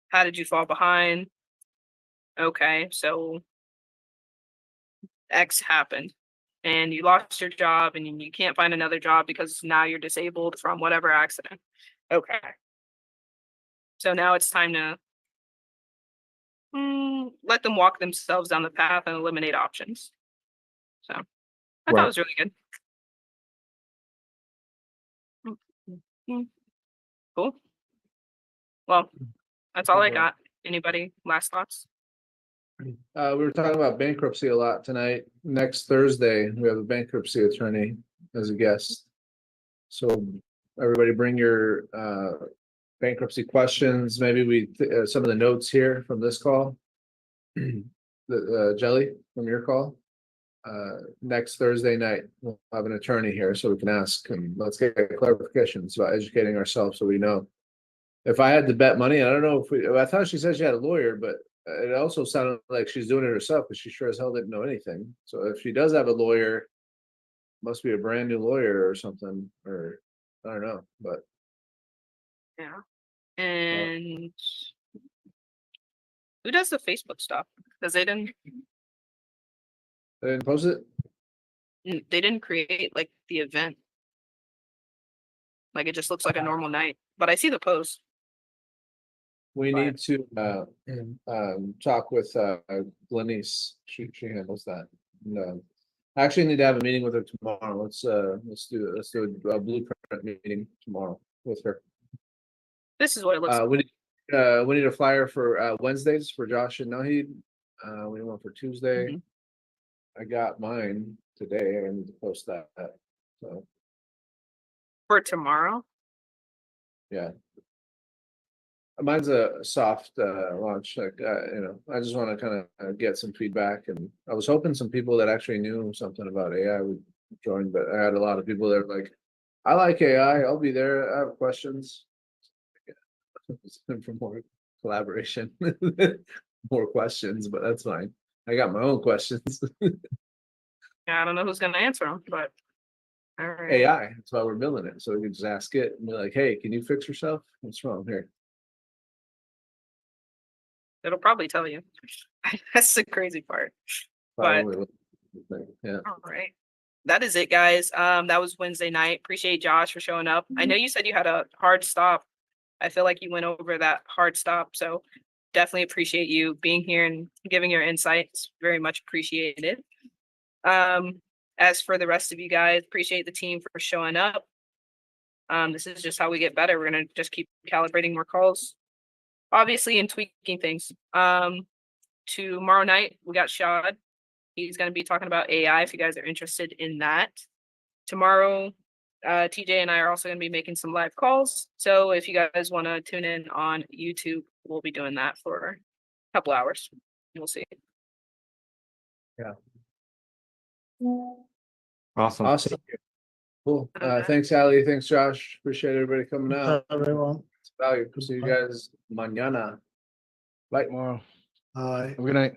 How did you fall behind? Okay, so X happened and you lost your job and you can't find another job because now you're disabled from whatever accident. Okay. So now it's time to let them walk themselves down the path and eliminate options. So I thought it was really good. Cool. Well, that's all I got. Anybody last thoughts? We were talking about bankruptcy a lot tonight. Next Thursday, we have a bankruptcy attorney as a guest. So everybody bring your bankruptcy questions. Maybe some of the notes here from this call. The Jelly from your call. Next Thursday night, we'll have an attorney here so we can ask, and let's get clarifications about educating ourselves so we know. If I had to bet money, I don't know I thought she said she had a lawyer, but it also sounded like she's doing it herself, because she sure as hell didn't know anything. So if she does have a lawyer, must be a brand new lawyer or something, or I don't know, but yeah. And who does the Facebook stuff? Because they didn't post it. They didn't create like the event. Like, it just looks like a normal night, but I see the post. We need to talk with Glenise. She handles that. And, I actually need to have a meeting with her tomorrow. Let's do a blueprint meeting tomorrow with her. This is what it looks like. We need a flyer for Wednesdays for Josh and Nahid. We need one for Tuesday. I got mine today. I need to post that. So For tomorrow? Yeah. Mine's a soft launch. Like I just want to kind of get some feedback, and I was hoping some people that actually knew something about AI would join, but I had a lot of people that were like, "I like AI. I'll be there. I have questions." For more collaboration, more questions, but that's fine. I got my own questions. Yeah, I don't know who's gonna answer them, but all right. AI. That's why we're building it, so we can just ask it and be like, "Hey, can you fix yourself? What's wrong here?" It'll probably tell you. That's the crazy part. But yeah. all right. That is it, guys. That was Wednesday night. Appreciate Josh for showing up. I know you said you had a hard stop. I feel like you went over that hard stop. So definitely appreciate you being here and giving your insights. Very much appreciated. As for the rest of you guys, appreciate the team for showing up. This is just how we get better. We're gonna just keep calibrating more calls, obviously, and tweaking things. Tomorrow night we got Shad. He's gonna be talking about AI if you guys are interested in that. Tomorrow TJ and I are also gonna be making some live calls. So if you guys want to tune in on YouTube, we'll be doing that for a couple hours. We'll see. Awesome. Awesome. Cool. Okay. Thanks, Ali. Thanks, Josh. Appreciate everybody coming out. Everyone. It's value. See you guys mañana. Bye. Tomorrow. Hi. Have a good night.